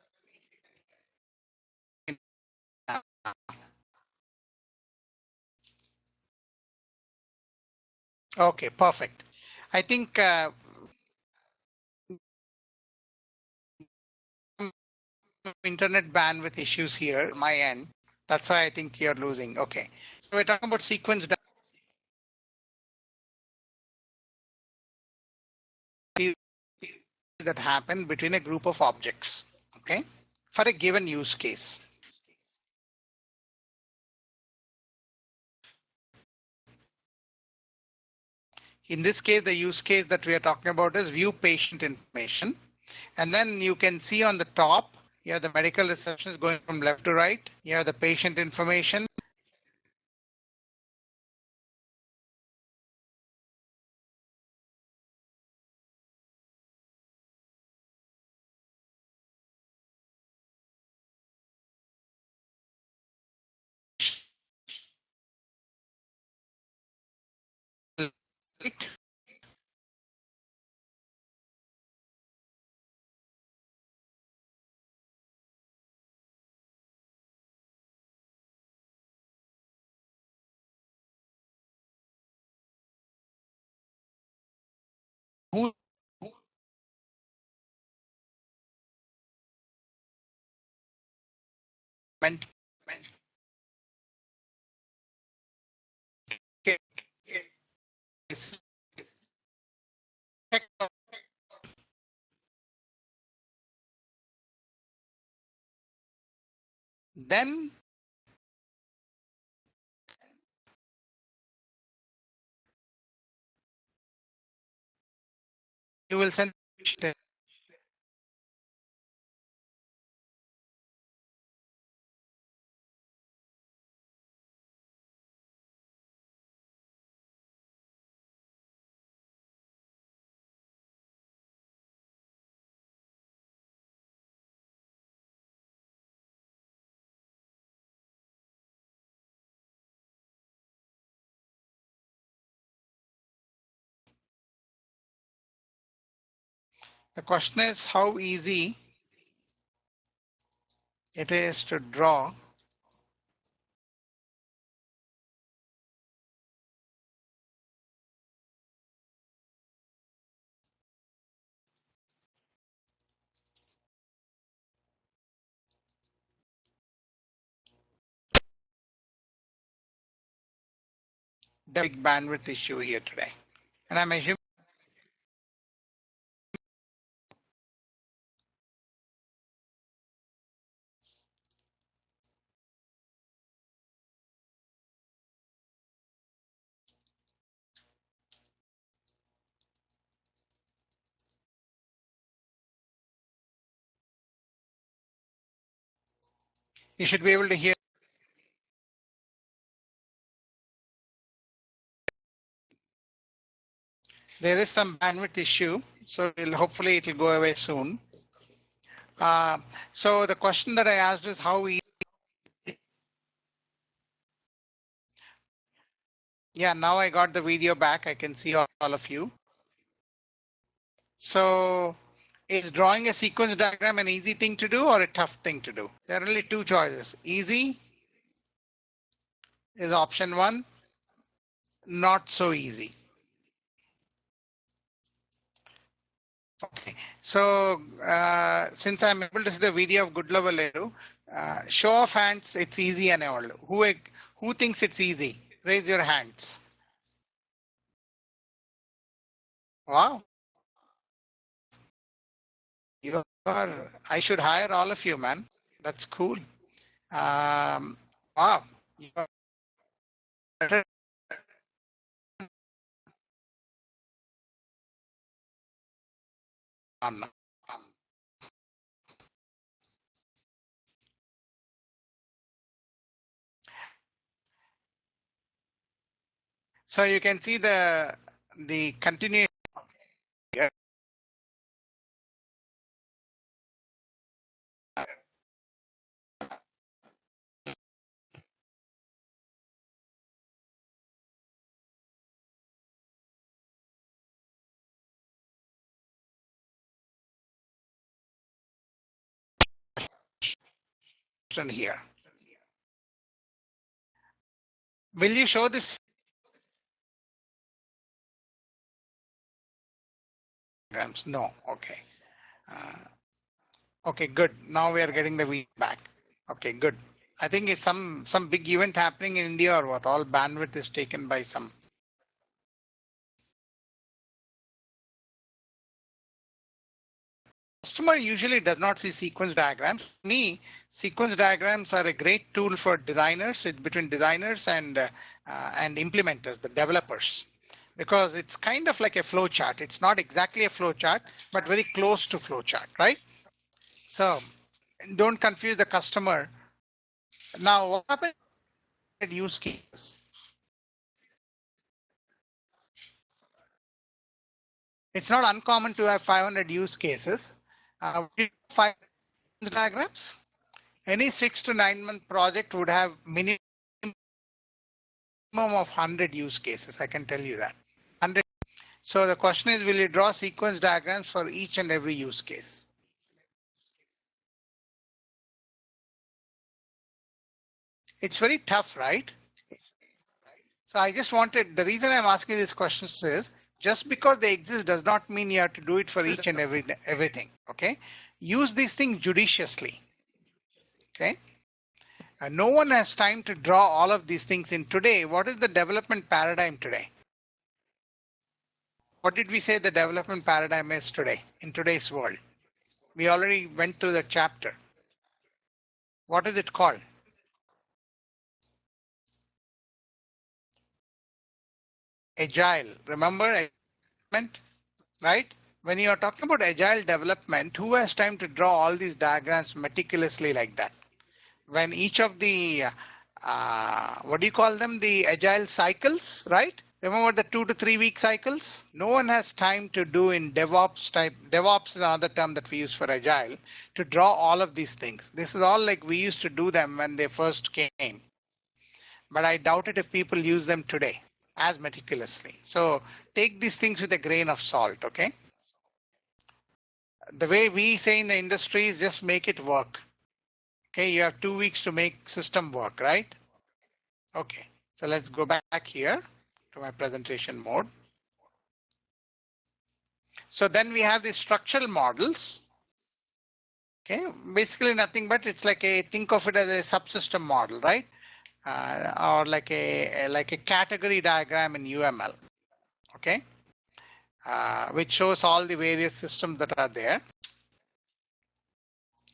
me now. Okay, perfect. I think internet bandwidth issues here, my end. That's why I think you're losing. Okay. So we're talking about sequence that happen between a group of objects, okay, for a given use case. In this case, the use case that we are talking about is view patient information. And then you can see on the top, you have the medical receptionist going from left to right. You have the patient information. Who meant then you will send the question is how easy it is to draw the big bandwidth issue here today. And I'm assuming You should be able to hear. There is some bandwidth issue, so hopefully it will go away soon. So the question that I asked is how easy. Yeah, now I got the video back. I can see all of you. So is drawing a sequence diagram an easy thing to do or a tough thing to do? There are only two choices. Easy is option one, not so easy. Okay, so since I'm able to see the video of good level Eru, show of hands, it's easy and all. Who thinks it's easy? Raise your hands. Wow. You are, I should hire all of you, man. That's cool. Wow. You are better. So you can see the continuation. Here. Will you show this? No. Okay. Okay, good. Now we are getting the video back. Okay, good. I think it's some big event happening in India or what? All bandwidth is taken by some. Customer usually does not see sequence diagrams. For me, sequence diagrams are a great tool for designers. It's between designers and implementers, the developers, because it's kind of like a flow chart. It's not exactly a flow chart, but very close to flow chart, right? So don't confuse the customer. Now, what happens at use cases? It's not uncommon to have 500 use cases. 5 diagrams. Any 6 to 9 month project would have minimum of 100 use cases. I can tell you that. 100. So the question is, will you draw sequence diagrams for each and every use case? It's very tough, right? So I just wanted, the reason I'm asking these questions is just because they exist does not mean you have to do it for each and everything. Okay. Use these things judiciously. Okay. And no one has time to draw all of these things in today. What is the development paradigm today? What did we say the development paradigm is today in today's world? We already went through the chapter. What is it called? Agile. Remember, right? When you are talking about agile development, who has time to draw all these diagrams meticulously like that? When each of the, what do you call them? The agile cycles, right? Remember the 2 to 3 week cycles? No one has time to do in DevOps type. DevOps is another term that we use for agile to draw all of these things. This is all like we used to do them when they first came. But I doubt it if people use them today as meticulously. So take these things with a grain of salt, okay? The way we say in the industry is just make it work. Okay, you have 2 weeks to make system work, right? Okay, so let's go back here to my presentation mode. So then we have the structural models. Okay, basically nothing but it's like a, think of it as a subsystem model, right? Or like a category diagram in UML. Okay, which shows all the various systems that are there.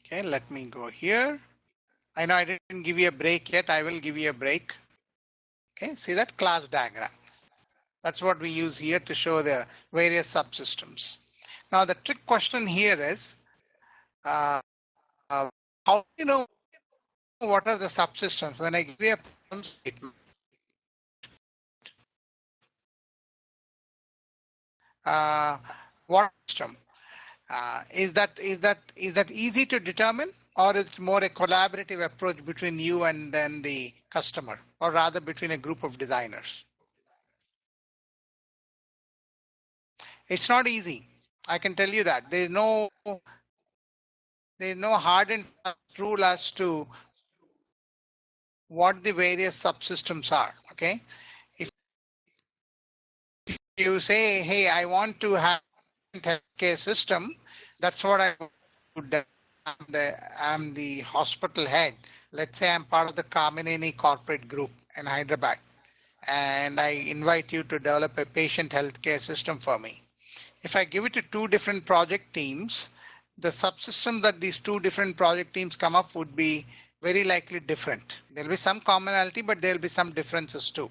Okay, let me go here. I know I didn't give you a break yet. I will give you a break. Okay, see that class diagram. That's what we use here to show the various subsystems. Now the trick question here is, how do you know what are the subsystems. When I give you a problem statement, what system is that easy to determine, or is it more a collaborative approach between you and then the customer, or rather between a group of designers? It's not easy. I can tell you that there's no hard and fast rule as to what the various subsystems are. Okay, if you say, hey, I want to have a healthcare system, that's what I would. I'm the hospital head. Let's say I'm part of the Kamineni corporate group in Hyderabad, and I invite you to develop a patient healthcare system for me. If I give it to two different project teams, the subsystem that these two different project teams come up would be very likely different. There'll be some commonality, but there'll be some differences too.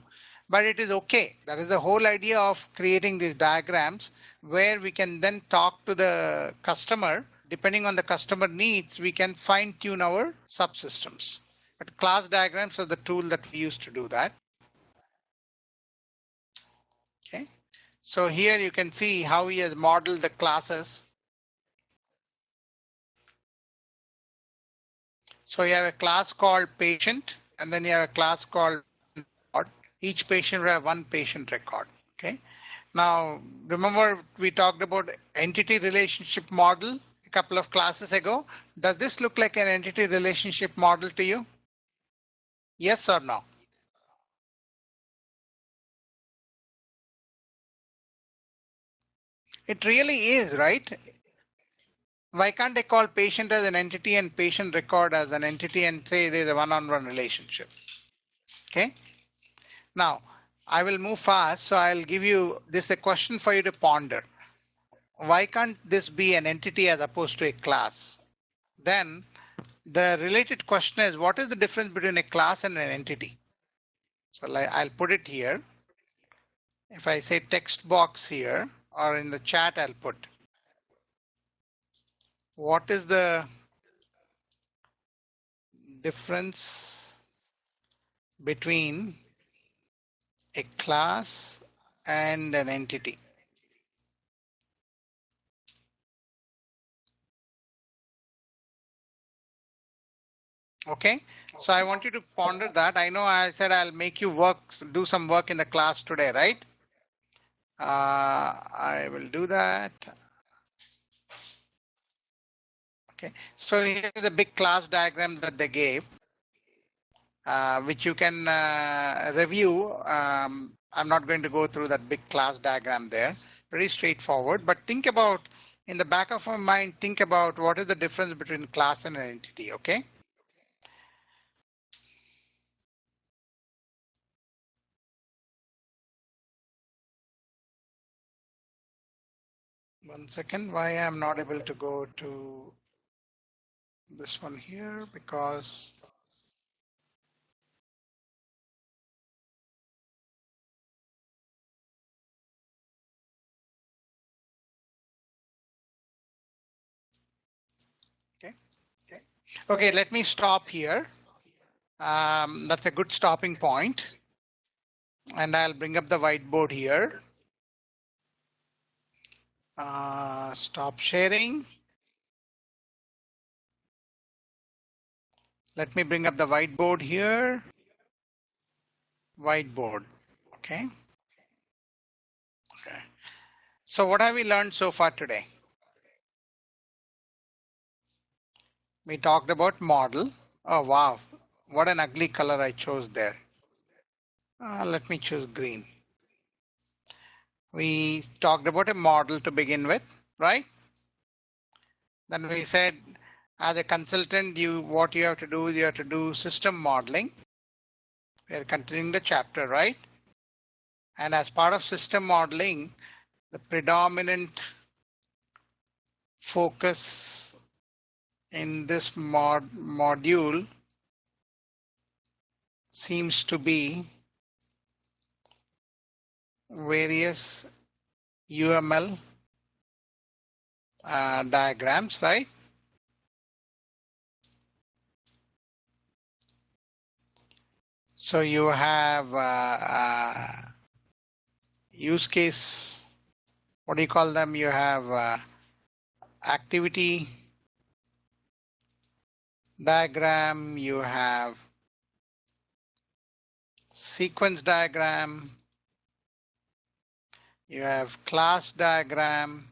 But it is okay. That is the whole idea of creating these diagrams where we can then talk to the customer. Depending on the customer needs, we can fine tune our subsystems. But class diagrams are the tool that we use to do that. Okay. So here you can see how he has modeled the classes. So you have a class called patient, and then you have a class called record. Each patient will have one patient record. Okay. Now, remember we talked about entity relationship model a couple of classes ago. Does this look like an entity relationship model to you? Yes or no? It really is, right? Why can't I call patient as an entity and patient record as an entity and say there's a one-on-one relationship? Okay. Now, I will move fast, so I'll give you this a question for you to ponder. Why can't this be an entity as opposed to a class? Then the related question is, what is the difference between a class and an entity? So I'll put it here. If I say text box here, or in the chat, I'll put, what is the difference between a class and an entity? Okay, so I want you to ponder that. I know I said I'll make you do some work in the class today, right? I will do that. Okay, so here's the big class diagram that they gave, which you can review. I'm not going to go through that big class diagram there. Pretty straightforward, but think about, in the back of my mind, think about what is the difference between class and an entity, okay? 1 second, why I'm not able to go to this one here, because okay, let me stop here. That's a good stopping point. And I'll bring up the whiteboard here. Stop sharing. Let me bring up the whiteboard here. Whiteboard, okay. Okay. So what have we learned so far today? We talked about model. Oh, wow. What an ugly color I chose there. Let me choose green. We talked about a model to begin with, right? Then we said, as a consultant, what you have to do is you have to do system modeling. We are continuing the chapter, right? And as part of system modeling, the predominant focus in this module seems to be various UML diagrams, right? So you have use case, what do you call them? You have activity diagram, you have sequence diagram, you have class diagram,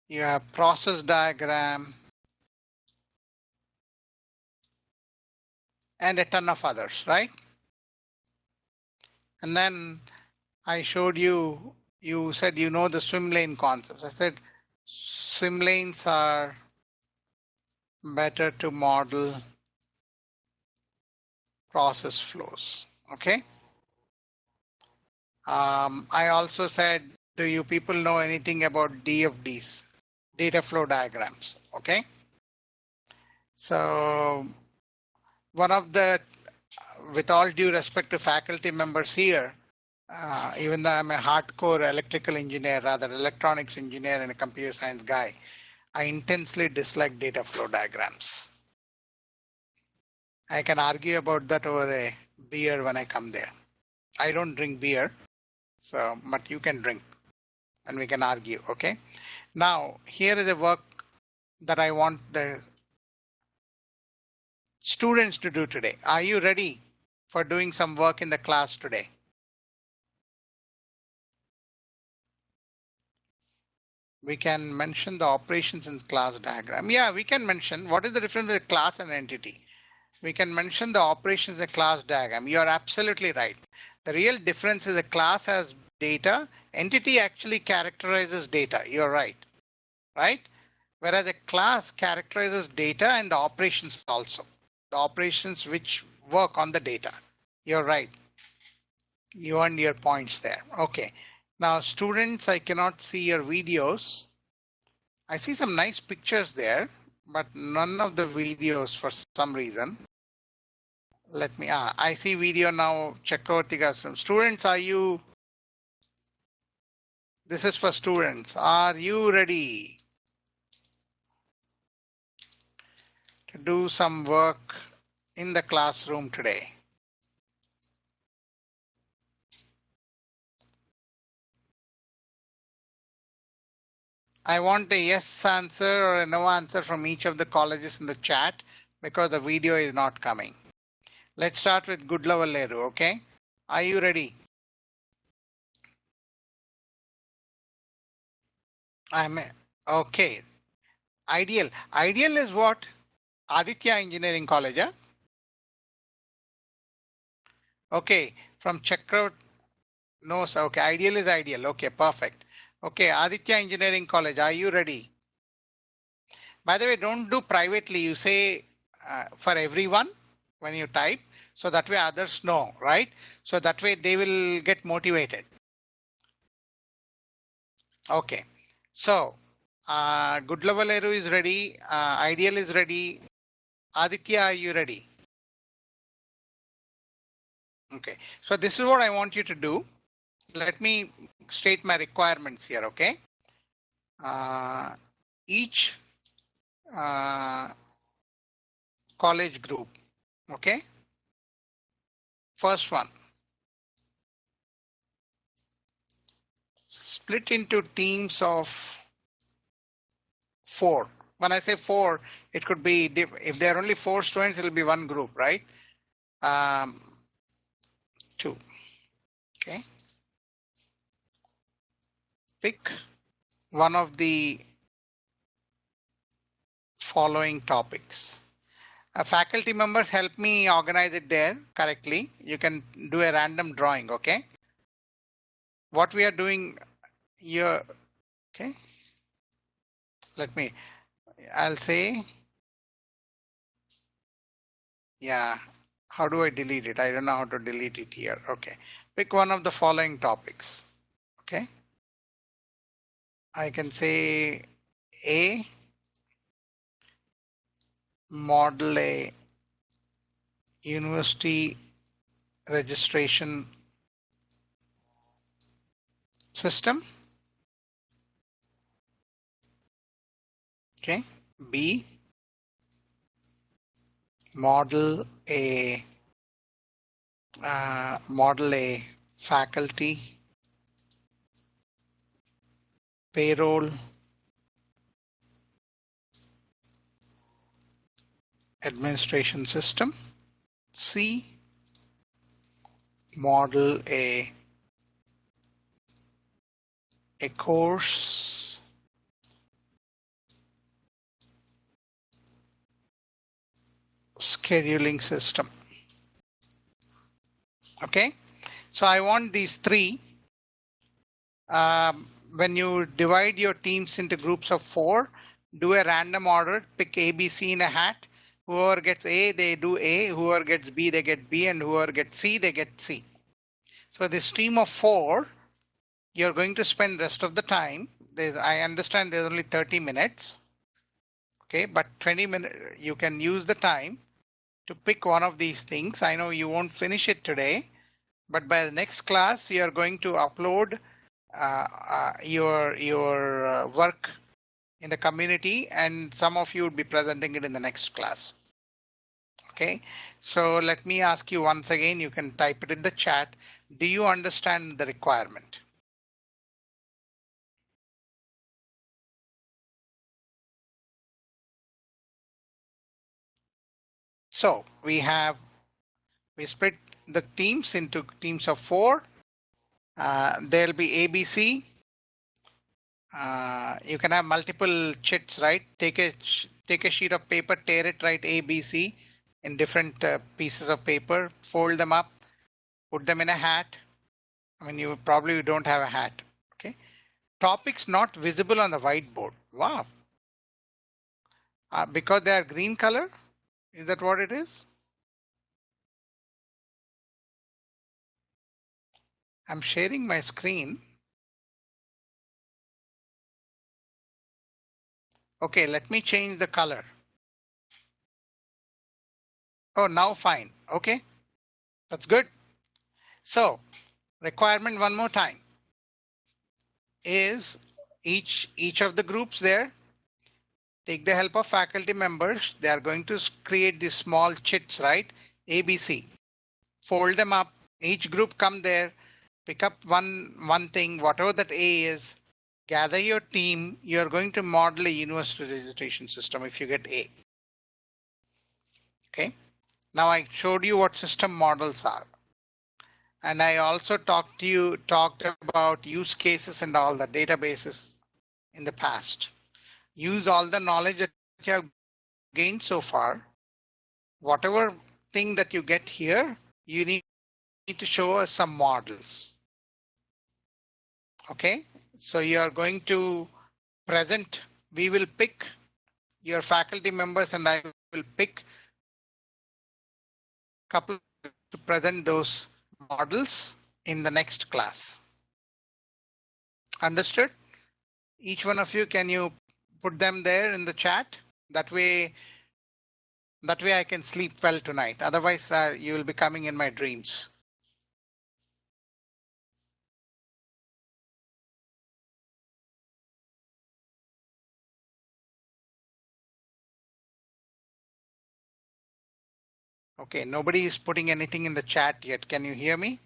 you have process diagram, and a ton of others, right? And then I showed you, you said you know the swim lane concepts. I said swim lanes are better to model process flows. Okay. I also said, do you people know anything about DFDs, data flow diagrams? Okay. So one of the, with all due respect to faculty members here, even though I'm a hardcore electrical engineer, rather electronics engineer and a computer science guy, I intensely dislike data flow diagrams. I can argue about that over a beer when I come there. I don't drink beer, so but you can drink and we can argue. Okay. Now here is a work that I want the students to do today. Are you ready for doing some work in the class today? We can mention the operations in class diagram. Yeah, we can mention what is the difference between class and entity. We can mention the operations in class diagram. You are absolutely right. The real difference is a class has data. Entity actually characterizes data. You're right, right? Whereas a class characterizes data and the operations also. The operations which work on the data. You're right. You earned your points there. Okay. Now, students, I cannot see your videos. I see some nice pictures there, but none of the videos for some reason. Let me, I see video now. Chakravarti Gasram. Students, are you? This is for students. Are you ready to do some work in the classroom today? I want a yes answer or a no answer from each of the colleges in the chat because the video is not coming. Let's start with Goodlavaleru, okay? Are you ready? I'm okay. Ideal. Ideal is what? Aditya Engineering College, huh? Okay, from Chakra. No, sir. Okay, ideal is ideal. Okay, perfect. Okay, Aditya Engineering College, are you ready? By the way, don't do privately. You say for everyone when you type, so that way others know, right? So that way they will get motivated. Okay, so Goodlavaleru is ready. Ideal is ready. Aditya, are you ready? Okay, so this is what I want you to do. Let me state my requirements here, okay? Each college group, okay? First one, split into teams of 4. When I say 4, it could be, if there are only 4 students, it'll be one group, right? 2, okay? Pick one of the following topics. Faculty members, help me organize it there correctly. You can do a random drawing, okay? What we are doing here, okay? I'll say, yeah, how do I delete it? I don't know how to delete it here. Okay, pick one of the following topics, okay? I can say A, model a university registration system. Okay, B, model a faculty payroll administration system. C, model a course scheduling system. Okay, so I want these three. When you divide your teams into groups of 4, do a random order, pick A, B, C in a hat. Whoever gets A, they do A. Whoever gets B, they get B. And whoever gets C, they get C. So this team of 4, you're going to spend rest of the time. I understand there's only 30 minutes. Okay, but 20 minutes, you can use the time to pick one of these things. I know you won't finish it today, but by the next class, you're going to upload your work in the community, and some of you will be presenting it in the next class. Okay, so let me ask you once again, you can type it in the chat. Do you understand the requirement? So we split the teams into teams of 4. There'll be ABC. You can have multiple chits, right? Take a sheet of paper, tear it, write ABC in different pieces of paper, fold them up, put them in a hat. I mean, you probably don't have a hat. Okay. Topics not visible on the whiteboard. Wow. Because they are green color. Is that what it is? I'm sharing my screen. Okay, let me change the color. Oh, now fine. Okay, that's good. So requirement one more time is each of the groups there. Take the help of faculty members. They are going to create these small chits, right? ABC. Fold them up. Each group come there. Pick up one thing, whatever that A is. Gather your team. You're going to model a university registration system if you get A. Okay. Now I showed you what system models are. And I also talked about use cases and all the databases in the past. Use all the knowledge that you have gained so far. Whatever thing that you get here, you need to show us some models. Okay, so you are going to present. We will pick your faculty members and I will pick a couple to present those models in the next class. Understood? Each one of you, can you put them there in the chat? That way I can sleep well tonight. Otherwise, you will be coming in my dreams. Okay, nobody is putting anything in the chat yet. Can you hear me?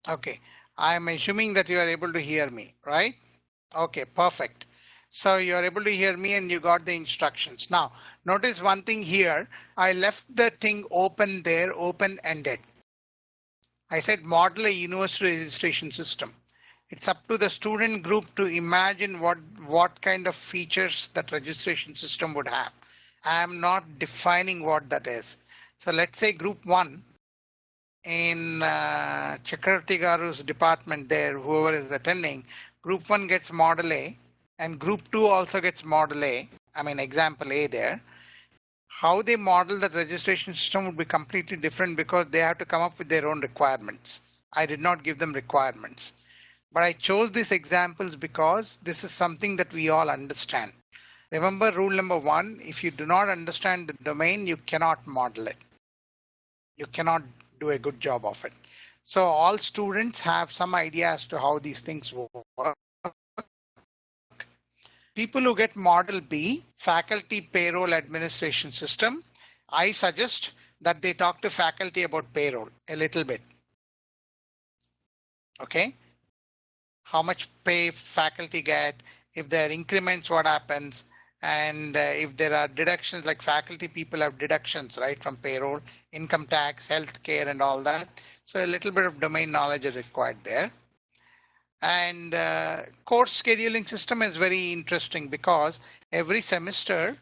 Okay, I'm assuming that you are able to hear me, right? Okay, perfect. So you're able to hear me and you got the instructions. Now, notice one thing here. I left the thing open there, open-ended. I said model a university registration system. It's up to the student group to imagine what kind of features that registration system would have. I am not defining what that is. So let's say group 1 in Chakravarti Garu's department there, whoever is attending, group 1 gets model A and group 2 also gets model A. I mean, example A there. How they model the registration system would be completely different because they have to come up with their own requirements. I did not give them requirements, but I chose these examples because this is something that we all understand. Remember rule number 1, if you do not understand the domain, you cannot model it. You cannot do a good job of it. So all students have some idea as to how these things work. People who get model B, faculty payroll administration system, I suggest that they talk to faculty about payroll a little bit. Okay. How much pay faculty get, if there are increments, what happens, and if there are deductions, like faculty people have deductions, right, from payroll, income tax, health care, and all that. So a little bit of domain knowledge is required there. And course scheduling system is very interesting because every semester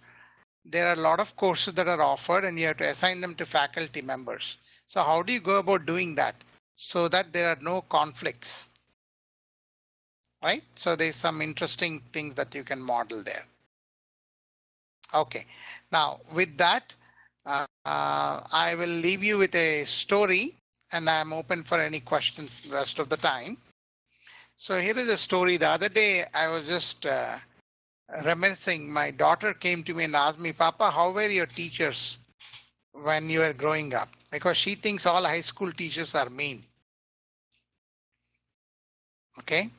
there are a lot of courses that are offered and you have to assign them to faculty members. So how do you go about doing that so that there are no conflicts? Right? So there's some interesting things that you can model there. Okay, now with that, I will leave you with a story and I'm open for any questions the rest of the time. So here is a story. The other day I was just reminiscing. My daughter came to me and asked me, Papa, how were your teachers when you were growing up? Because she thinks all high school teachers are mean. Okay.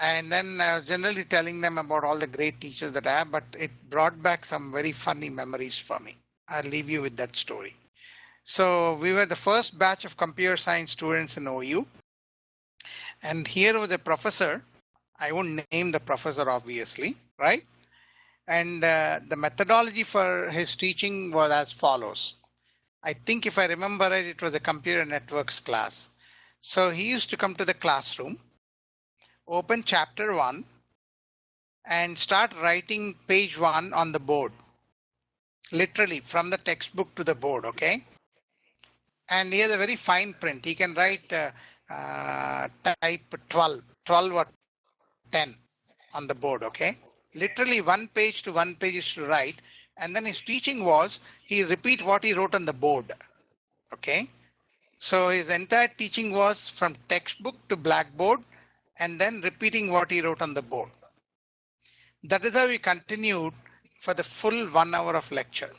And then I was generally telling them about all the great teachers that I have, but it brought back some very funny memories for me. I'll leave you with that story. So we were the first batch of computer science students in OU. And here was a professor. I won't name the professor, obviously, right? And the methodology for his teaching was as follows. I think if I remember right, it was a computer networks class. So he used to come to the classroom, open chapter 1, and start writing page 1 on the board, literally from the textbook to the board. Okay. And he has a very fine print. He can write type 12 or 10 on the board. Okay. Literally one page to one page is to write. And then his teaching was he repeat what he wrote on the board. Okay. So his entire teaching was from textbook to blackboard and then repeating what he wrote on the board. That is how we continued for the full 1 hour of lecture.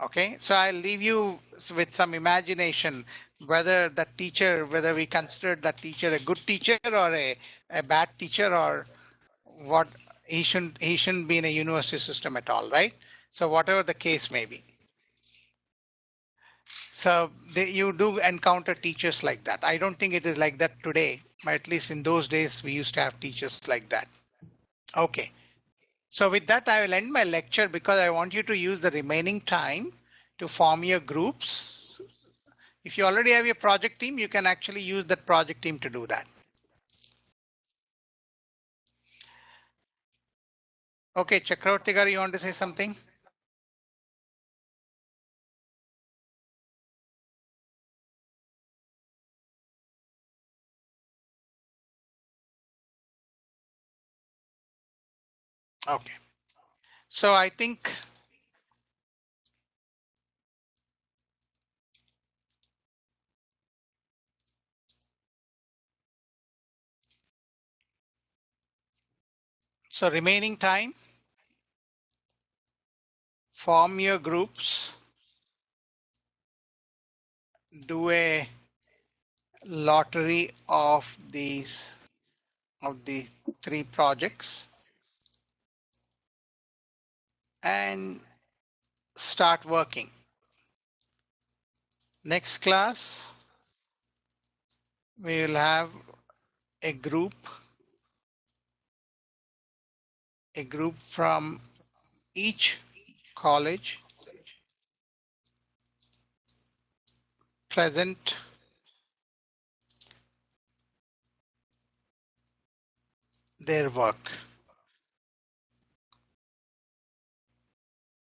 Okay, so I'll leave you with some imagination whether that teacher, whether we considered that teacher a good teacher or a bad teacher, or what, he shouldn't be in a university system at all, right? So whatever the case may be. So you do encounter teachers like that. I don't think it is like that today, but at least in those days we used to have teachers like that. Okay. So with that, I will end my lecture because I want you to use the remaining time to form your groups. If you already have your project team, you can actually use that project team to do that. Okay, Chakravarti garu, you want to say something? Okay. So I think so remaining time, form your groups, do a lottery of the 3 projects and start working. Next class, we will have a group from each college present their work.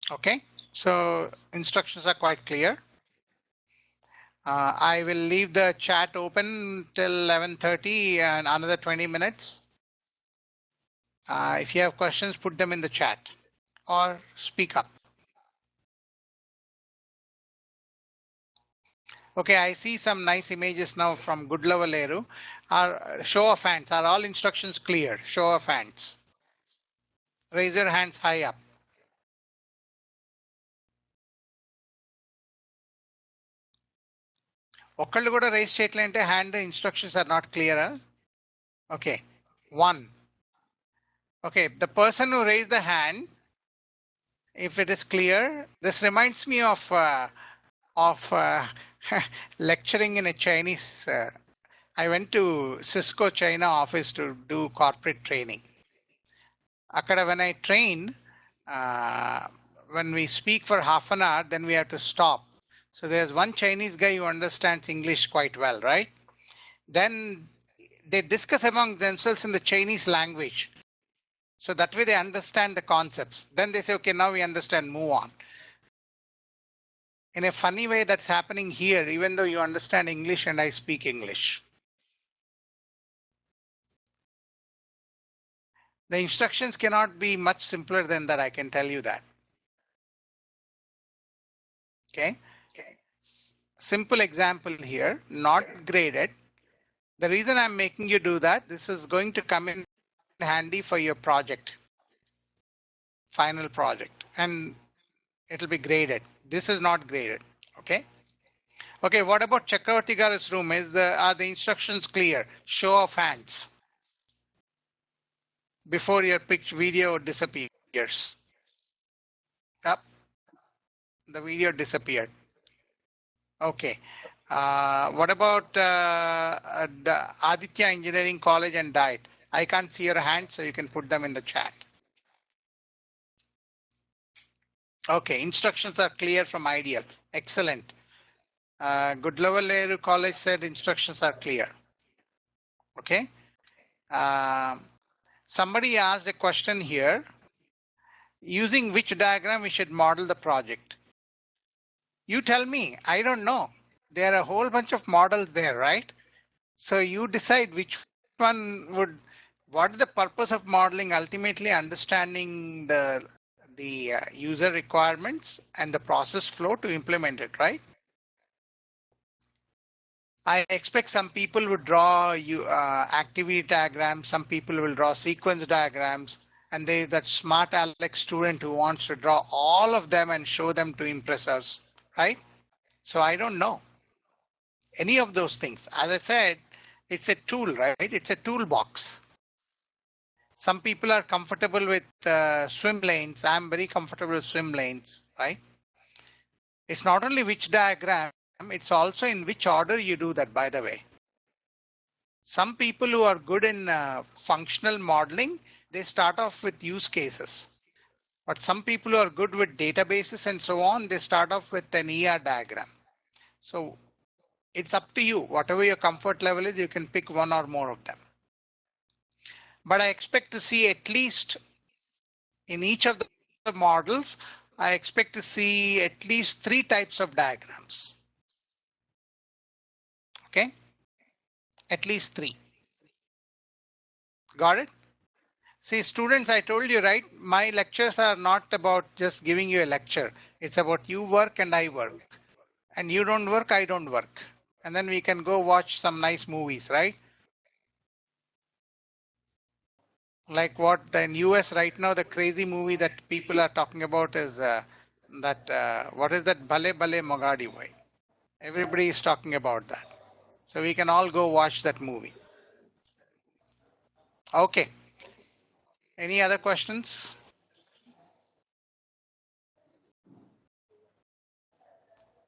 Okay, so instructions are quite clear. I will leave the chat open till 11:30 and another 20 minutes. If you have questions, put them in the chat or speak up. Okay, I see some nice images now from Goodlavaleru. Show of hands. Are all instructions clear? Show of hands. Raise your hands high up. ఒక్కళ్ళు కూడా rise చేయట్లంటే hand instructions are not clear. Huh? Okay, 1. Okay, the person who raised the hand, if it is clear, this reminds me of lecturing in a Chinese. I went to Cisco China office to do corporate training. Akada when I train, when we speak for half an hour, then we have to stop. So there's one Chinese guy who understands English quite well, right? Then they discuss among themselves in the Chinese language. So that way they understand the concepts. Then they say, okay, now we understand, move on. In a funny way, that's happening here, even though you understand English and I speak English. The instructions cannot be much simpler than that, I can tell you that. Okay. Simple example here, not graded. The reason I'm making you do that, this is going to come in handy for your project, final project, and it'll be graded. This is not graded. Okay. Okay, what about Chakravarti Garu's room? Are the instructions clear? Show of hands before your video disappears. Up, the video disappeared. Okay. What about Aditya Engineering College and Diet? I can't see your hands, so you can put them in the chat. Okay, instructions are clear from Ideal. Excellent. Good Level Leru College said instructions are clear. Okay. Somebody asked a question here. Using which diagram we should model the project? You tell me, I don't know. There are a whole bunch of models there, right? So you decide which one would, what is the purpose of modeling? Ultimately understanding the user requirements and the process flow to implement it, right? I expect some people would draw activity diagrams. Some people will draw sequence diagrams. And that smart Alex student who wants to draw all of them and show them to impress us, right? So I don't know any of those things. As I said, it's a tool, right? It's a toolbox. Some people are comfortable with swim lanes. I'm very comfortable with swim lanes, right? It's not only which diagram, it's also in which order you do that, by the way. Some people who are good in functional modeling, they start off with use cases. But some people who are good with databases and so on, they start off with an ER diagram. So it's up to you. Whatever your comfort level is, you can pick one or more of them. But I expect to see at least in each of the models, I expect to see at least 3 types of diagrams. Okay. At least 3. Got it? See, students, I told you, right? My lectures are not about just giving you a lecture. It's about you work and I work. And you don't work, I don't work. And then we can go watch some nice movies, right? Like what in US right now, the crazy movie that people are talking about is what is that? Bale Bale Mogadi Boy. Everybody is talking about that. So we can all go watch that movie. Okay. Any other questions?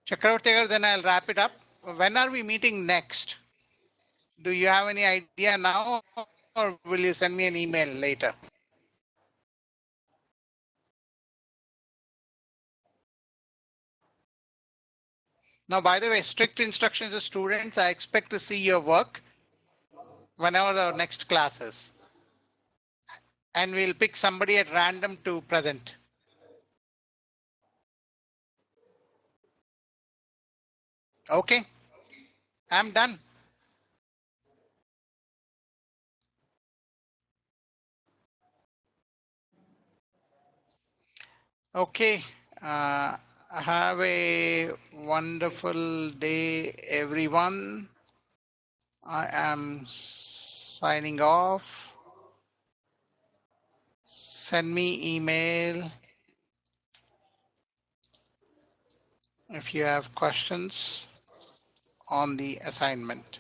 Chakravarti, then I'll wrap it up. When are we meeting next? Do you have any idea now, or will you send me an email later? Now, by the way, strict instructions to students, I expect to see your work whenever the next class is. And we'll pick somebody at random to present. Okay, I'm done. Okay, have a wonderful day, everyone. I am signing off. Send me email if you have questions on the assignment.